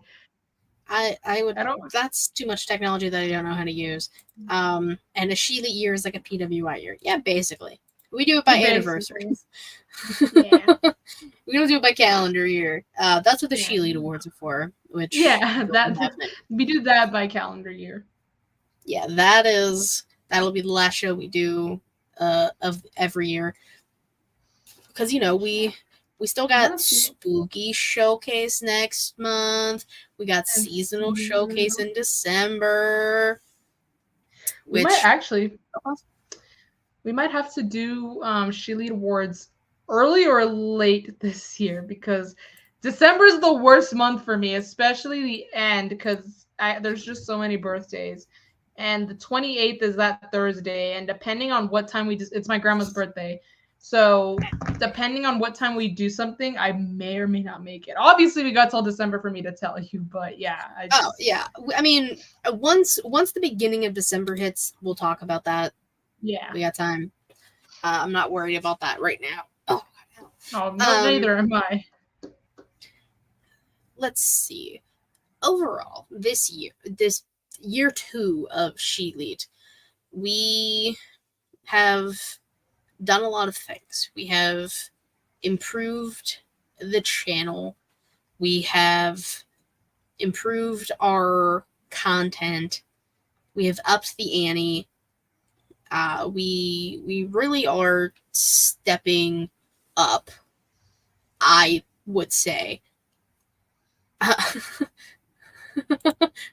I would. That's too much technology that I don't know how to use. And a ShElite year is like a PWI year. Yeah, basically. We do it by anniversaries. Yeah. We don't do it by calendar year. That's what the ShElite awards are for. Which we do that by calendar year. Yeah, that'll be the last show we do of every year. Because we still got Spooky Showcase next month. We got Seasonal Showcase in December. We might have to do ShElite Awards early or late this year, because December is the worst month for me, especially the end, because there's just so many birthdays. And the 28th is that Thursday, and depending on what time it's my grandma's birthday. So depending on what time we do something, I may or may not make it. Obviously, we got till December for me to tell you, but yeah. I mean, once the beginning of December hits, we'll talk about that. Yeah. We got time. I'm not worried about that right now. Neither am I. Let's see. Overall, this year 2 of ShElite, we have done a lot of things. We have improved the channel. We have improved our content. We have upped the ante. We really are stepping up, I would say.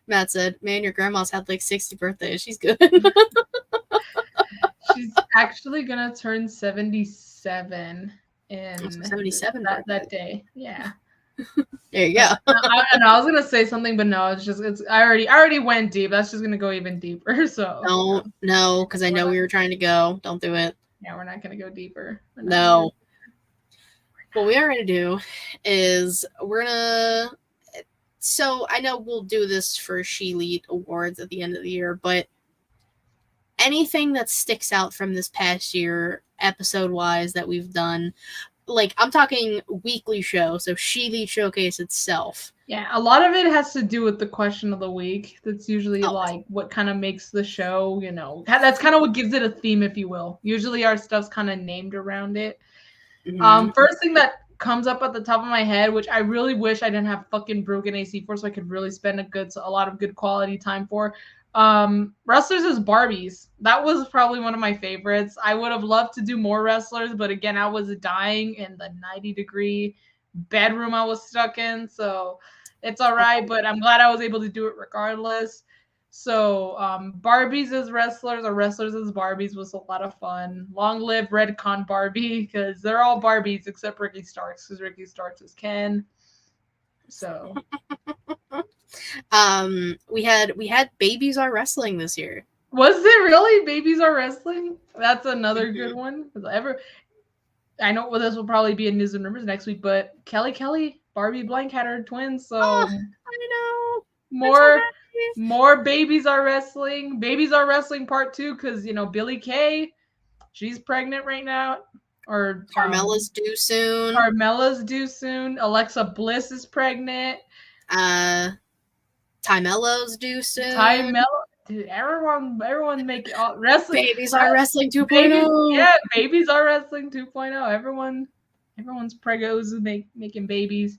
Matt said, "Man, your grandma's had like 60 birthdays. She's good." She's actually gonna turn 77 in 77 that day. Yeah. There you go. I was gonna say something, but no, I already went deep. That's just gonna go even deeper. So no, because I know we were trying to go. Don't do it. Yeah, we're not gonna go deeper. No. What we are gonna do is so I know we'll do this for ShElite Awards at the end of the year, but anything that sticks out from this past year, episode-wise, that we've done, like, I'm talking weekly show, so ShElite Showcase itself. Yeah, a lot of it has to do with the question of the week. That's usually like what kind of makes the show, that's kind of what gives it a theme, if you will. Usually our stuff's kind of named around it. Mm-hmm. First thing that comes up at the top of my head, which I really wish I didn't have fucking broken AC for, so I could really spend a lot of good quality time for. Wrestlers is Barbies. That was probably one of my favorites. I would have loved to do more wrestlers, but again, I was dying in the 90-degree bedroom I was stuck in, so it's all right, but I'm glad I was able to do it regardless. So Barbies as wrestlers or wrestlers as Barbies was a lot of fun. Long live Redcon Barbie, because they're all Barbies except Ricky Starks, because Ricky Starks is Ken. So we had Babies Are Wrestling this year. Was it really Babies Are Wrestling? That's another good one. I know this will probably be in news and rumors next week, but Kelly, Barbie Blank had her twins, so I know. More Babies Are Wrestling. Babies Are Wrestling Part 2, because Billie Kay, she's pregnant right now. Or Carmella's due soon. Alexa Bliss is pregnant. Tymello's due soon. Dude, everyone make wrestling. Babies Are Wrestling 2.0. Babies Are Wrestling 2.0. Everyone's pregos making babies.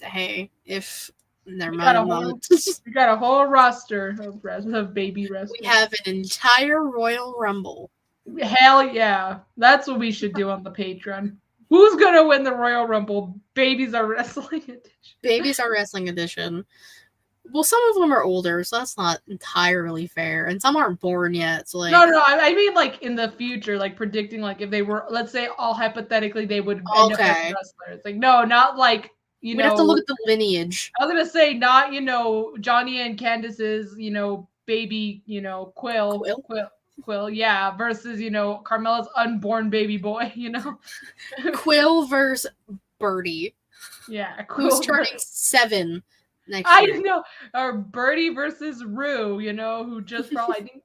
Hey, if never mind. We got a whole roster of baby wrestlers. We have an entire Royal Rumble Hell yeah. That's what we should do on the Patreon. Who's gonna win the Royal Rumble? Babies Are Wrestling Edition. Babies Are Wrestling Edition. Well, some of them are older, so that's not entirely fair, and some aren't born yet. So like, No. I mean like in the future, like predicting like if they were, let's say, all hypothetically they would end up as okay, wrestlers. Like no, not like we'd have to look at the lineage. I was gonna say not Johnny and Candace's baby Quill, yeah, versus Carmella's unborn baby boy. Quill versus Birdie. Yeah, who's turning 7 next year. I know. Or Birdie versus Rue, who just probably, I think,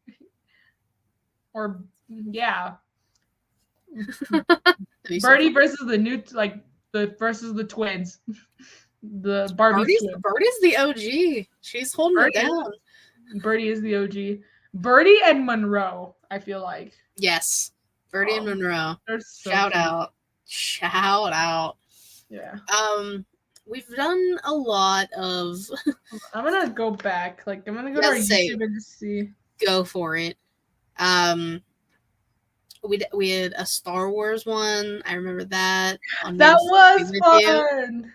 or yeah, Birdie versus the new versus the twins, the Barbie twins. Birdie's the OG. She's holding it down. Birdie is the OG. Birdie and Monroe, I feel like. Yes, Birdie and Monroe. So Shout out. Yeah. We've done a lot of. I'm gonna go back. I'm gonna go to our YouTube and just see. Go for it. We had a Star Wars one. I remember that. That was fun.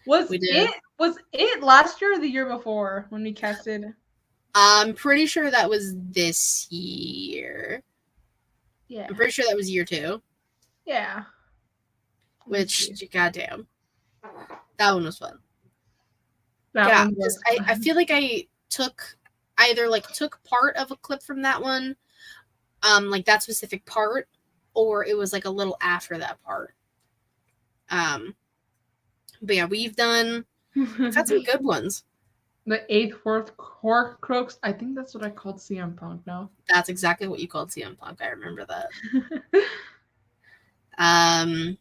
Was it last year or the year before when we casted? I'm pretty sure that was this year. Yeah. I'm pretty sure that was year 2. Yeah. Which, goddamn. That one was fun. Fun. I feel like I took part of a clip from that one, like that specific part, or it was like a little after that part. But yeah, we've had some good ones. The 8th Horcrux, I think that's what I called CM Punk. No, that's exactly what you called CM Punk. I remember that.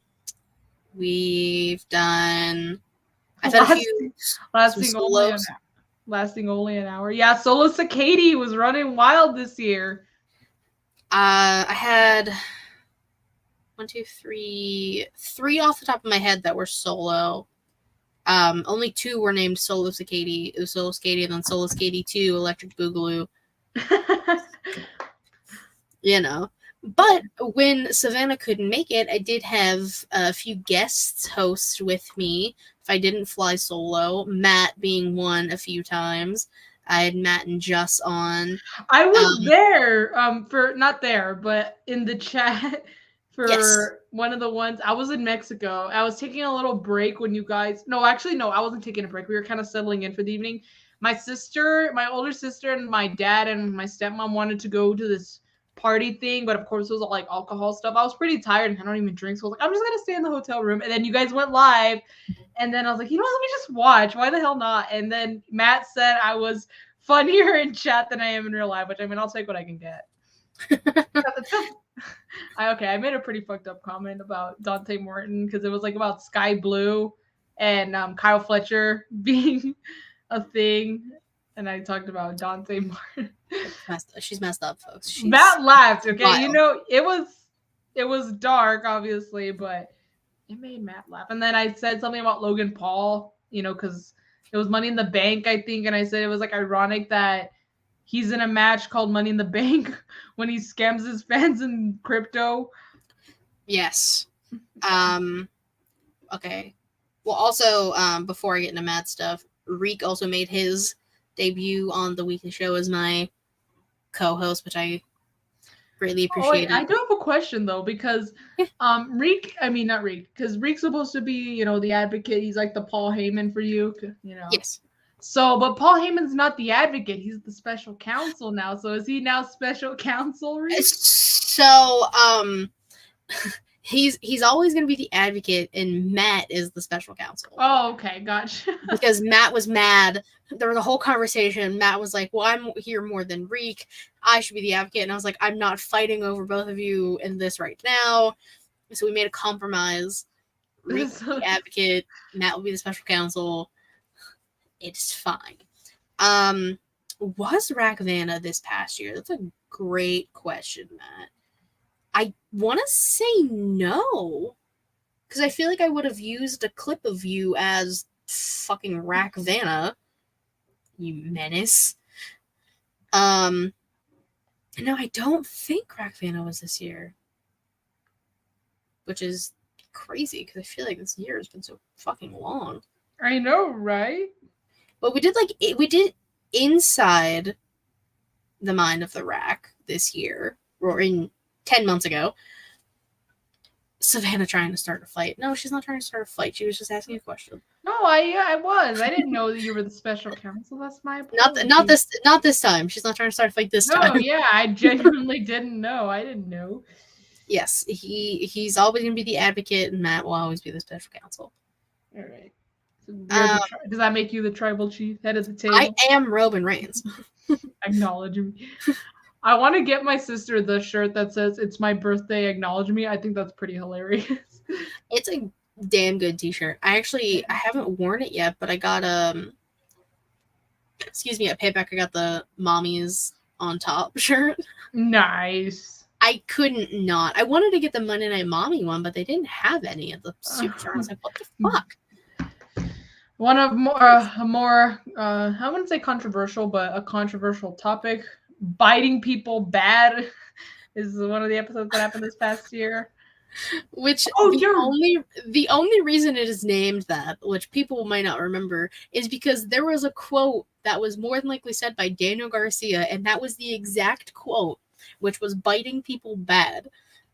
We've done. I've had a few lasting only an hour. Yeah, Solo Cicady was running wild this year. I had 1, 2, 3 off the top of my head that were solo. Only 2 were named Solo Cicady. It was Solo Cicady and then Solo Cicady 2, Electric Boogaloo. But when Savannah couldn't make it, I did have a few guests host with me. If I didn't fly solo, Matt being one a few times. I had Matt and Juss on. I was there, not there, but in the chat for one of the ones. I was in Mexico. I was taking a little break when you guys. No, actually, no, I wasn't taking a break. We were kind of settling in for the evening. My older sister, and my dad and my stepmom wanted to go to this party thing, but of course it was all like alcohol stuff. I was pretty tired and I don't even drink, so I was like, I'm just gonna stay in the hotel room. And then you guys went live, and then I was like, let me just watch. Why the hell not? And then Matt said I was funnier in chat than I am in real life, which I'll take what I can get. I made a pretty fucked up comment about Dante Morton because it was like about Sky Blue and Kyle Fletcher being a thing, and I talked about Dante Martin. She's messed up, folks. Matt laughed. Okay, wild. It was dark, obviously, but it made Matt laugh. And then I said something about Logan Paul, because it was Money in the Bank, I think, and I said it was like ironic that he's in a match called Money in the Bank when he scams his fans in crypto. Yes. Okay. Well, also, before I get into Matt stuff, Reek also made his debut on the weekly show as my co-host, which I greatly appreciate. I do have a question though, because Reek's supposed to be, the advocate. He's like the Paul Heyman for you, Yes. So, but Paul Heyman's not the advocate. He's the special counsel now. So is he now special counsel, Reek? So, he's always going to be the advocate, and Matt is the special counsel. Oh, okay, gotcha. Because Matt was mad. There was a whole conversation. Matt was like, well, I'm here more than Reek. I should be the advocate. And I was like, I'm not fighting over both of you in this right now. So we made a compromise. Reek will be the advocate. Matt will be the special counsel. It's fine. Was Rack Vanna this past year? That's a great question, Matt. I want to say no, because I feel like I would have used a clip of you as fucking Rack Vanna, you menace. No, I don't think Crack Fanta was this year, which is crazy because I feel like this year has been so fucking long. I know, right? But we did Inside the Mind of the Rack this year, or in 10 months ago. Savannah trying to start a fight. No, she's not trying to start a fight. She was just asking a question. No, I was. I didn't know that you were the special counsel. That's my apology. Not this time. She's not trying to start a fight this time. No, yeah, I genuinely didn't know. I didn't know. Yes, he's always gonna be the advocate, and Matt will always be the special counsel. All right. So does that make you the tribal chief, head of the table? I am Robin Reigns. Acknowledge me. I want to get my sister the shirt that says "It's my birthday, acknowledge me." I think that's pretty hilarious. It's a damn good t-shirt. I haven't worn it yet, but I got a payback. I got the Mommy's on top shirt. Nice. I couldn't not. I wanted to get the Monday Night Mommy one, but they didn't have any at the superstore. I was like, what the fuck? One of more I wouldn't say controversial, but a controversial topic. Biting people bad is one of the episodes that happened this past year. Which the only reason it is named that, which people might not remember, is because there was a quote that was more than likely said by Daniel Garcia, and that was the exact quote, which was biting people bad.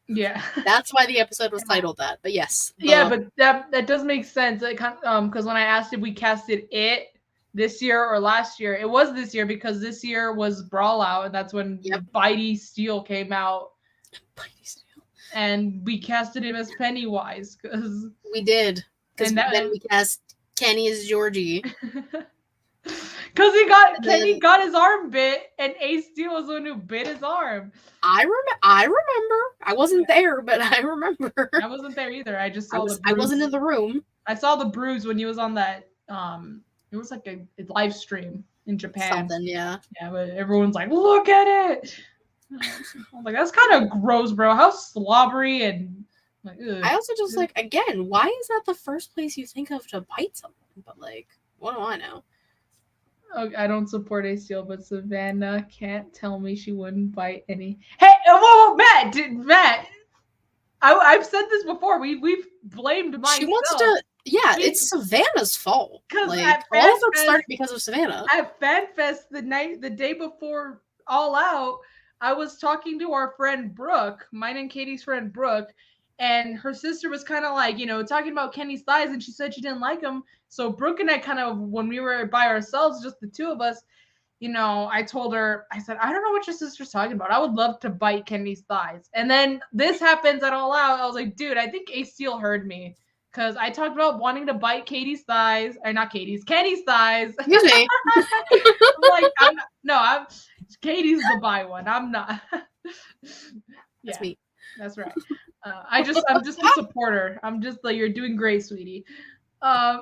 Yeah, that's why the episode was titled that. But yes, but that does make sense. Because when I asked if we casted it this year or last year, it was this year because this year was Brawl Out, and that's when Bitey Steel came out. Bitey Steel. And we casted him as Pennywise because we did. Because then we cast Kenny as Georgie. Because Kenny got his arm bit, and Ace Steel was the one who bit his arm. I remember. I wasn't there, but I remember. I wasn't there either. I just saw the bruise. I wasn't in the room. I saw the bruise when he was on that. It was like a live stream in Japan. Something, yeah. Yeah, but everyone's like, look at it. I'm like, that's kind of gross, bro. How slobbery and like. Ugh. I also just like, again, why is that the first place you think of to bite someone? But like, what do I know? I don't support Ace Steel, but Savannah can't tell me she wouldn't bite any. Hey, whoa, Matt. I've said this before. We've blamed myself. She wants to. Yeah, it's Savannah's fault. Like, all of it started because of Savannah. At FanFest the day before All Out, I was talking to our friend Brooke, mine and Katie's friend Brooke, and her sister was kind of like, talking about Kenny's thighs, and she said she didn't like him. So Brooke and I kind of, when we were by ourselves, just the two of us, I told her, I said, I don't know what your sister's talking about. I would love to bite Kenny's thighs. And then this happens at All Out. I was like, dude, I think Ace Steel heard me. Because I talked about wanting to bite Kenny's thighs. Kenny's thighs. Excuse me. Katie's the bi one. I'm not. That's me. That's right. I'm just a supporter. I'm just like, you're doing great, sweetie. I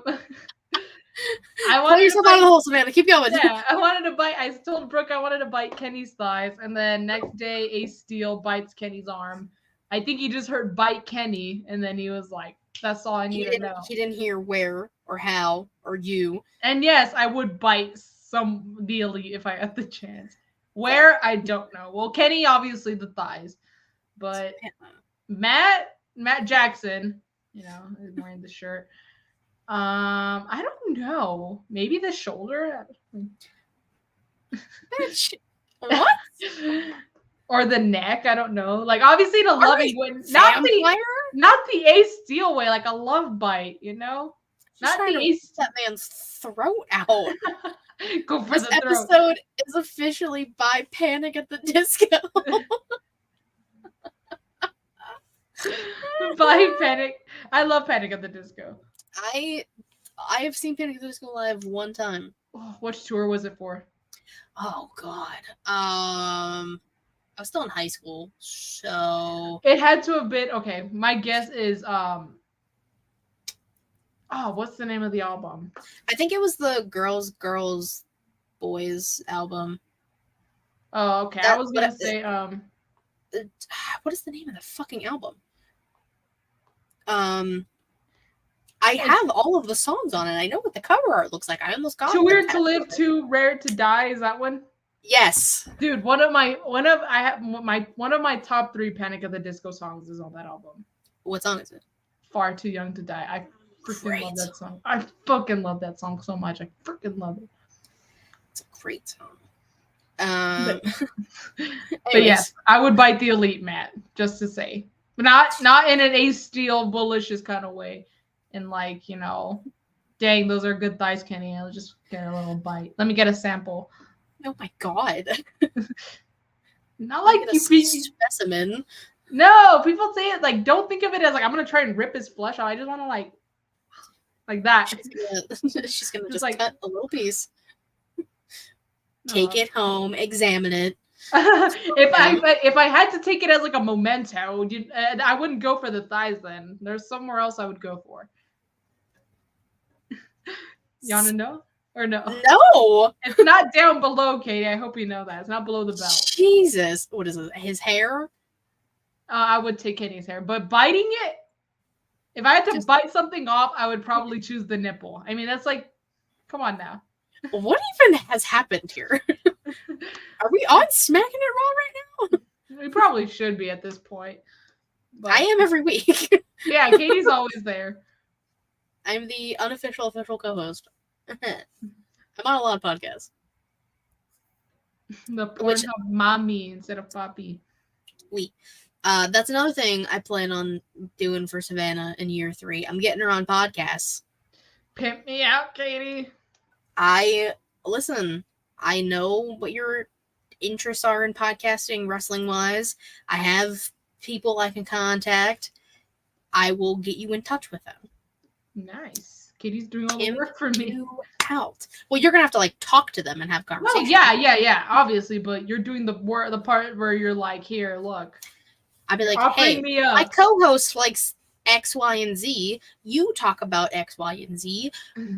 wanted yourself out of the hole, Savannah. Keep going. Yeah, I told Brooke I wanted to bite Kenny's thighs, and then next day Ace Steel bites Kenny's arm. I think he just heard bite Kenny, and then he was like, that's all I need to know. He didn't hear where or how or you. And yes, I would bite some the elite if I had the chance. Where, I don't know. Well, Kenny, obviously the thighs. But Matt Jackson, is wearing the shirt. I don't know. Maybe the shoulder? What? Or the neck, I don't know. Like, obviously the loving way. Not the Ace Steel way, like a love bite, Not the Ace. That man's throat out. Go for this the throat. episode is officially by Panic at the Disco. By Panic. I love Panic at the Disco. I have seen Panic at the Disco live one time. Oh, which tour was it for? Oh God. I was still in high school, so it had to have been okay. My guess is what's the name of the album? I think it was the Girls, Boys album. Oh, okay. I was gonna say what is the name of the fucking album? I have all of the songs on it. I know what the cover art looks like. I almost got Too Weird to Live, Too Rare to Die. Is that one? Yes. Dude, one of my top 3 Panic at the Disco songs is on that album. What song is it? Far Too Young to Die. I freaking love that song. I fucking love that song so much. I freaking love it. It's a great song. But yes, I would bite the Elite, Matt, just to say. But not in an Ace Steel malicious kind of way. And like, you know, dang, those are good thighs, Kenny. I'll just get a little bite. Let me get a sample. Oh my god. Not like you specimen. No, people say it like, don't think of it as like I'm gonna try and rip his flesh out. I just want to like that. She's gonna just like cut a little piece. Take it home, examine it. if I had to take it as like a memento, I wouldn't go for the thighs. Then there's somewhere else I would go for. You wanna know or no? No, it's not down below, Katie. I hope you know that it's not below the belt. Jesus, what is it? His hair? I would take Kenny's hair, but biting it. If I had to bite something off, I would probably choose the nipple. I mean, that's like, come on now. What even has happened here? Are we on Smacking It Raw right now? We probably should be at this point. But I am every week. Yeah, Katie's always there. I'm the unofficial official co-host. I'm on a lot of podcasts. The Pornhub mommy instead of Poppy. That's another thing I plan on doing for Savannah in year 3. I'm getting her on podcasts. Pimp me out, Katie. Listen, I know what your interests are in podcasting, wrestling-wise. I have people I can contact. I will get you in touch with them. Nice. Katie's doing all the work for me. Out. Well, you're gonna have to like talk to them and have conversations. Well, yeah, obviously, but you're doing the part where you're like, here, look. I'd be like, hey, my co-host likes X, Y, and Z. You talk about X, Y, and Z.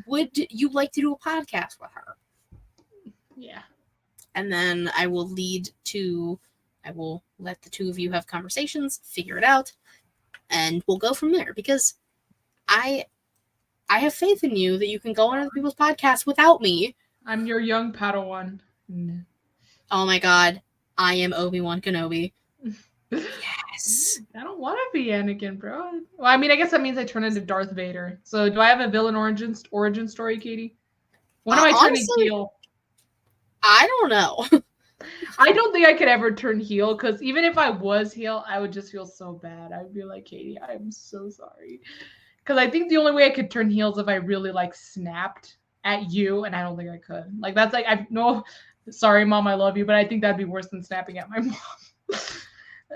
Would you like to do a podcast with her? Yeah. And then I will let the two of you have conversations, figure it out, and we'll go from there. Because I have faith in you that you can go on other people's podcasts without me. I'm your young Padawan. Oh my god. I am Obi-Wan Kenobi. Yes. I don't want to be Anakin, bro. Well, I mean, I guess that means I turn into Darth Vader. So do I have a villain origin story, Katie? When am I turning heel? I don't know. I don't think I could ever turn heel, because even if I was heel, I would just feel so bad. I would be like, Katie, I'm so sorry. Because I think the only way I could turn heel is if I really like snapped at you, and I don't think I could. Like, that's like, sorry, Mom, I love you, but I think that'd be worse than snapping at my mom.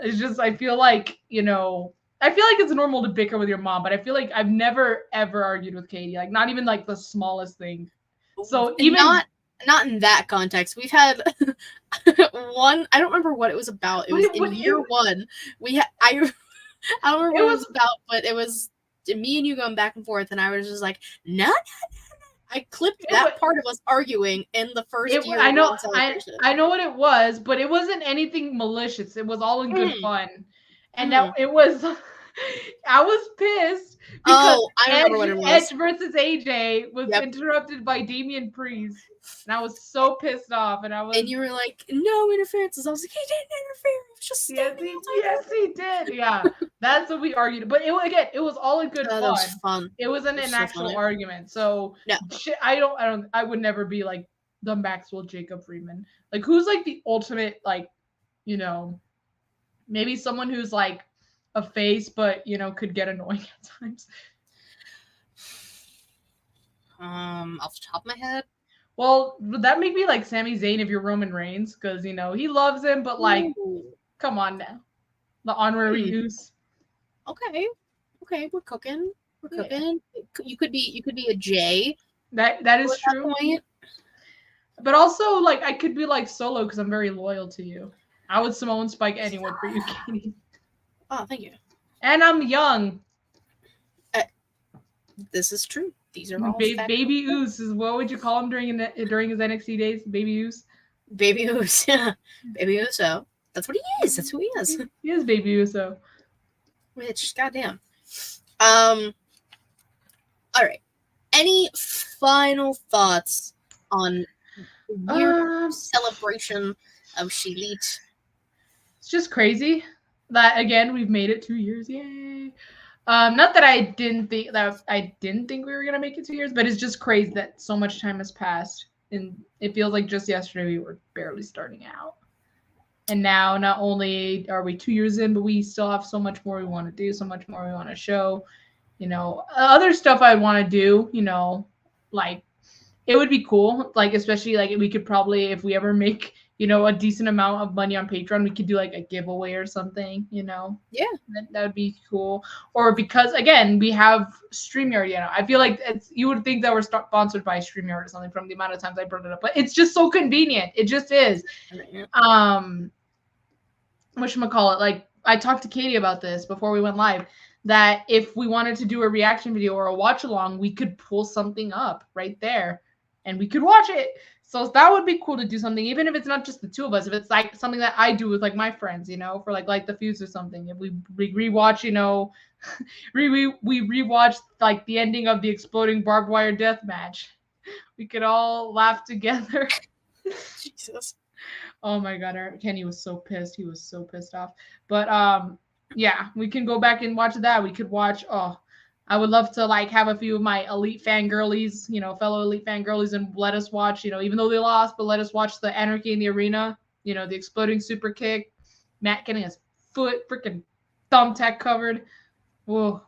It's just, I feel like it's normal to bicker with your mom, but I feel like I've never ever argued with Katie, like not even like the smallest thing. So even not in that context. We've had one. I don't remember what it was about. It was in year 1. I don't remember what it was about, but it was me and you going back and forth, and I was just like, no. I clipped that part of us arguing in the first year. I know what it was, but it wasn't anything malicious. It was all in good fun. And now it was, I was pissed because I remember what it was. Edge versus AJ was interrupted by Damian Priest. And I was so pissed off. And you were like, no interferences. I was like, he didn't interfere. It was just yes, he did. Yeah. That's what we argued. But it was all in good fun. That was fun. It wasn't an actual argument. So I would never be like the Maxwell Jacob Freeman. Like, who's like the ultimate, like, you know, maybe someone who's like a face, but could get annoying at times. Off the top of my head. Well, would that make me like Sami Zayn if you're Roman Reigns? Because he loves him, but like, come on now, the honorary use. Okay, we're cooking. Yeah. You could be a J. That is true. But also, like, I could be like Solo because I'm very loyal to you. I would Samoan Spike anyone for you, Katie. Oh, thank you. And I'm young. This is true. These are all Baby Oos. What would you call him during his NXT days? Baby Oos. Baby Oos. Yeah. Baby Uso. That's what he is. That's who he is. He is Baby Uso. Which, goddamn. All right. Any final thoughts on year celebration of ShElite. It's just crazy that again we've made it 2 years. Yay! Not that I didn't think we were gonna make it 2 years, but it's just crazy that so much time has passed, and it feels like just yesterday we were barely starting out. And now not only are we 2 years in, but we still have so much more we want to do, so much more we want to show. Other stuff I want to do. Like it would be cool, like especially like we could probably, if we ever make a decent amount of money on Patreon, we could do like a giveaway or something. Yeah, that would be cool. Or because again we have StreamYard. I feel like you would think that we're sponsored by StreamYard or something from the amount of times I brought it up, but it's just so convenient. It just is. Whatchamacallit, like I talked to Katie about this before we went live, that if we wanted to do a reaction video or a watch along, we could pull something up right there and we could watch it. So that would be cool to do something, even if it's not just the two of us. If it's like something that I do with like my friends, for like the fuse or something. If we rewatch, we rewatch like the ending of the exploding barbed wire death match, we could all laugh together. Jesus. Oh my god, Kenny was so pissed. He was so pissed off. But yeah, we can go back and watch that. We could watch. I would love to like have a few of my elite fangirlies, fellow elite fangirlies, and let us watch. Even though they lost, but let us watch the Anarchy in the Arena. The exploding super kick, Matt getting his foot freaking thumbtack covered. Whoa.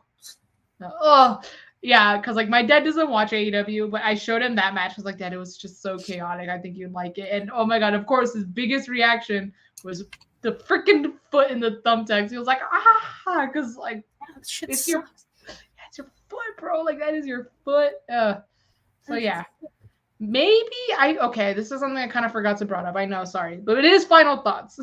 Oh, yeah, because like my dad doesn't watch AEW, but I showed him that match. I was like, Dad, it was just so chaotic. I think you'd like it. And oh my god, of course, his biggest reaction was the freaking foot in the thumbtacks. He was like, because like it's your foot, bro. Like that is your foot. So yeah, maybe this is something I kind of forgot to brought up. I know, sorry, but it is final thoughts.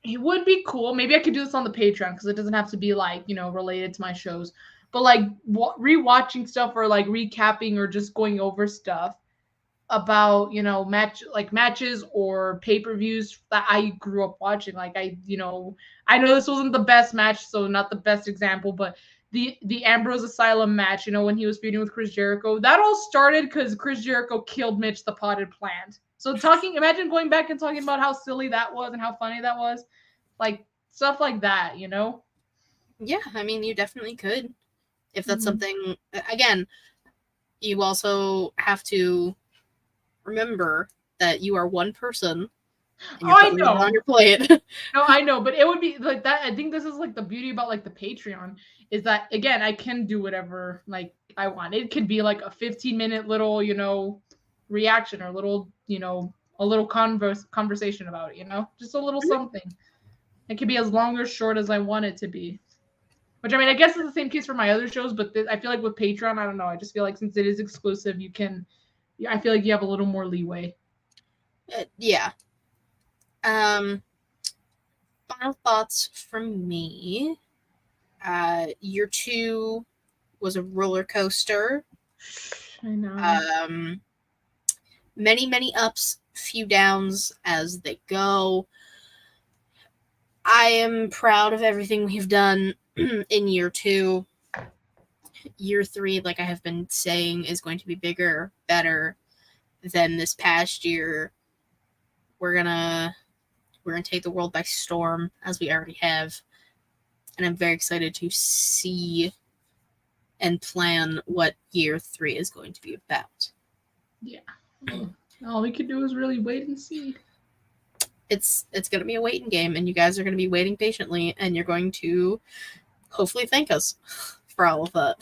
It would be cool. Maybe I could do this on the Patreon because it doesn't have to be like, related to my shows. But like rewatching stuff or like recapping or just going over stuff about, matches or pay-per-views that I grew up watching. Like I know this wasn't the best match, so not the best example, but the Ambrose Asylum match, when he was feuding with Chris Jericho, that all started because Chris Jericho killed Mitch the Potted Plant. So imagine going back and talking about how silly that was and how funny that was. Like stuff like that, Yeah, I mean, you definitely could. If that's something, again, you also have to remember that you are one person. And you're putting it on your plate. No, I know, but it would be like that. I think this is like the beauty about like the Patreon is that again, I can do whatever like I want. It could be like a 15-minute little, reaction or little, a little conversation about it, just a little something. It could be as long or short as I want it to be. Which, I mean, I guess is the same case for my other shows, but I feel like with Patreon, I don't know. I just feel like since it is exclusive, I feel like you have a little more leeway. Yeah. Final thoughts from me. Year 2 was a roller coaster. I know. Many, many ups, few downs as they go. I am proud of everything we've done in year 2. Year 3, like I have been saying, is going to be bigger, better than this past year. We're gonna take the world by storm, as we already have. And I'm very excited to see and plan what year 3 is going to be about. Yeah. All we can do is really wait and see. It's going to be a waiting game, and you guys are going to be waiting patiently, and you're going to hopefully thank us for all of that.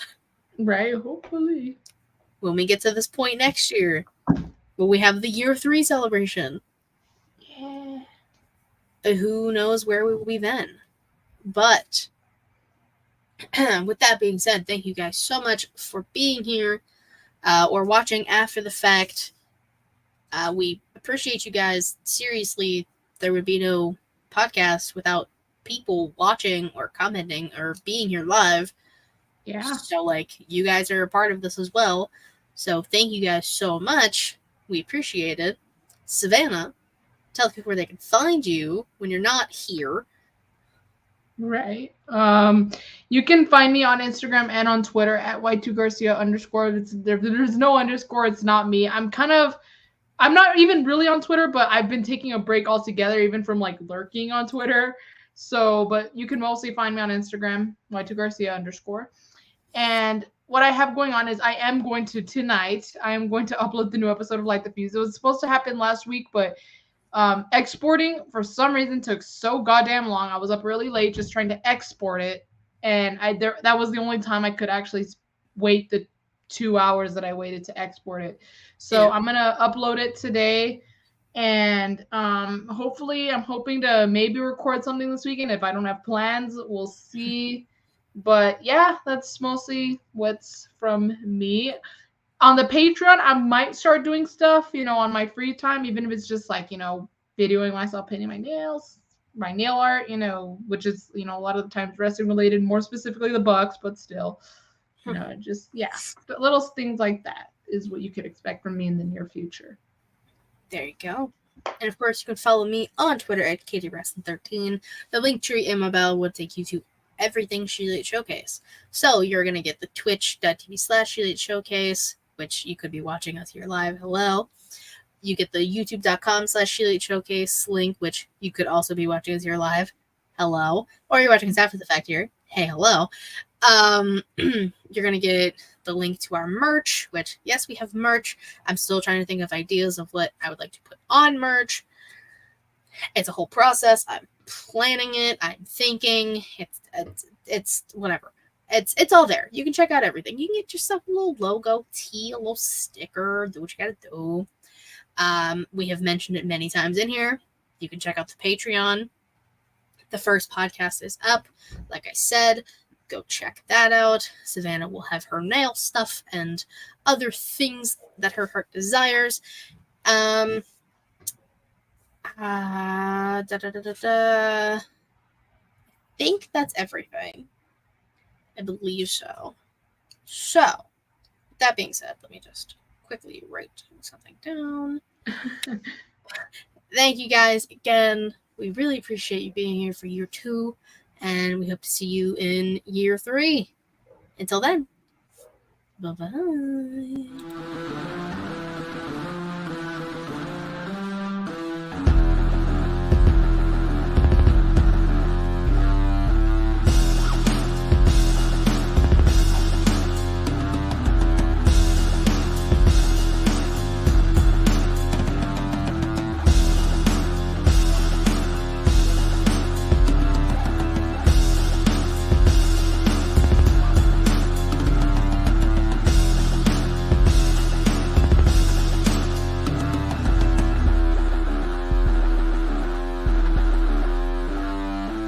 Right, hopefully. When we get to this point next year, when we have the year 3 celebration. Yeah. Who knows where we will be then. But with that being said, thank you guys so much for being here or watching after the fact. We appreciate you guys. Seriously, there would be no podcast without people watching or commenting or being here live. Yeah. So, like, you guys are a part of this as well. So, thank you guys so much. We appreciate it. Savannah, tell people where they can find you when you're not here. Right. You can find me on Instagram and on Twitter at y2garcia_. There's no underscore. It's not me. I'm not even really on Twitter, but I've been taking a break altogether, even from like lurking on Twitter. So, but you can mostly find me on Instagram, y2garcia_. And what I have going on is I am going to upload the new episode of Light the Fuse. It was supposed to happen last week, but exporting for some reason took so goddamn long. I was up really late just trying to export it, and that was the only time I could actually wait the 2 hours that I waited to export it. So I'm gonna upload it today, and hopefully I'm hoping to maybe record something this weekend. If I don't have plans, we'll see. But yeah, that's mostly what's from me. On the Patreon, I might start doing stuff, on my free time, even if it's just like, videoing myself painting my nails, my nail art, which is, a lot of the times wrestling related, more specifically the Bucks, but still, just, yeah. But little things like that is what you could expect from me in the near future. There you go. And of course, you can follow me on Twitter at KTWrestling13. The link tree in my bio would take you to everything ShElite Showcase. So you're going to get the twitch.tv/ShElite Showcase, which you could be watching us here live. Hello. You get the youtube.com/ShElite Showcase link, which you could also be watching us here live. Hello. Or you're watching us after the fact here. Hey, hello. You're going to get the link to our merch, which, yes, we have merch. I'm still trying to think of ideas of what I would like to put on merch. It's a whole process. I'm planning it. I'm thinking. It's whatever. It's all there. You can check out everything. You can get yourself a little logo tee, a little sticker, do what you gotta do. We have mentioned it many times in here. You can check out the Patreon. The first podcast is up. Like I said, go check that out. Savannah will have her nail stuff and other things that her heart desires. I think that's everything. I believe so. So, that being said, let me just quickly write something down. Thank you guys again. We really appreciate you being here for year 2, and we hope to see you in year 3. Until then, bye-bye.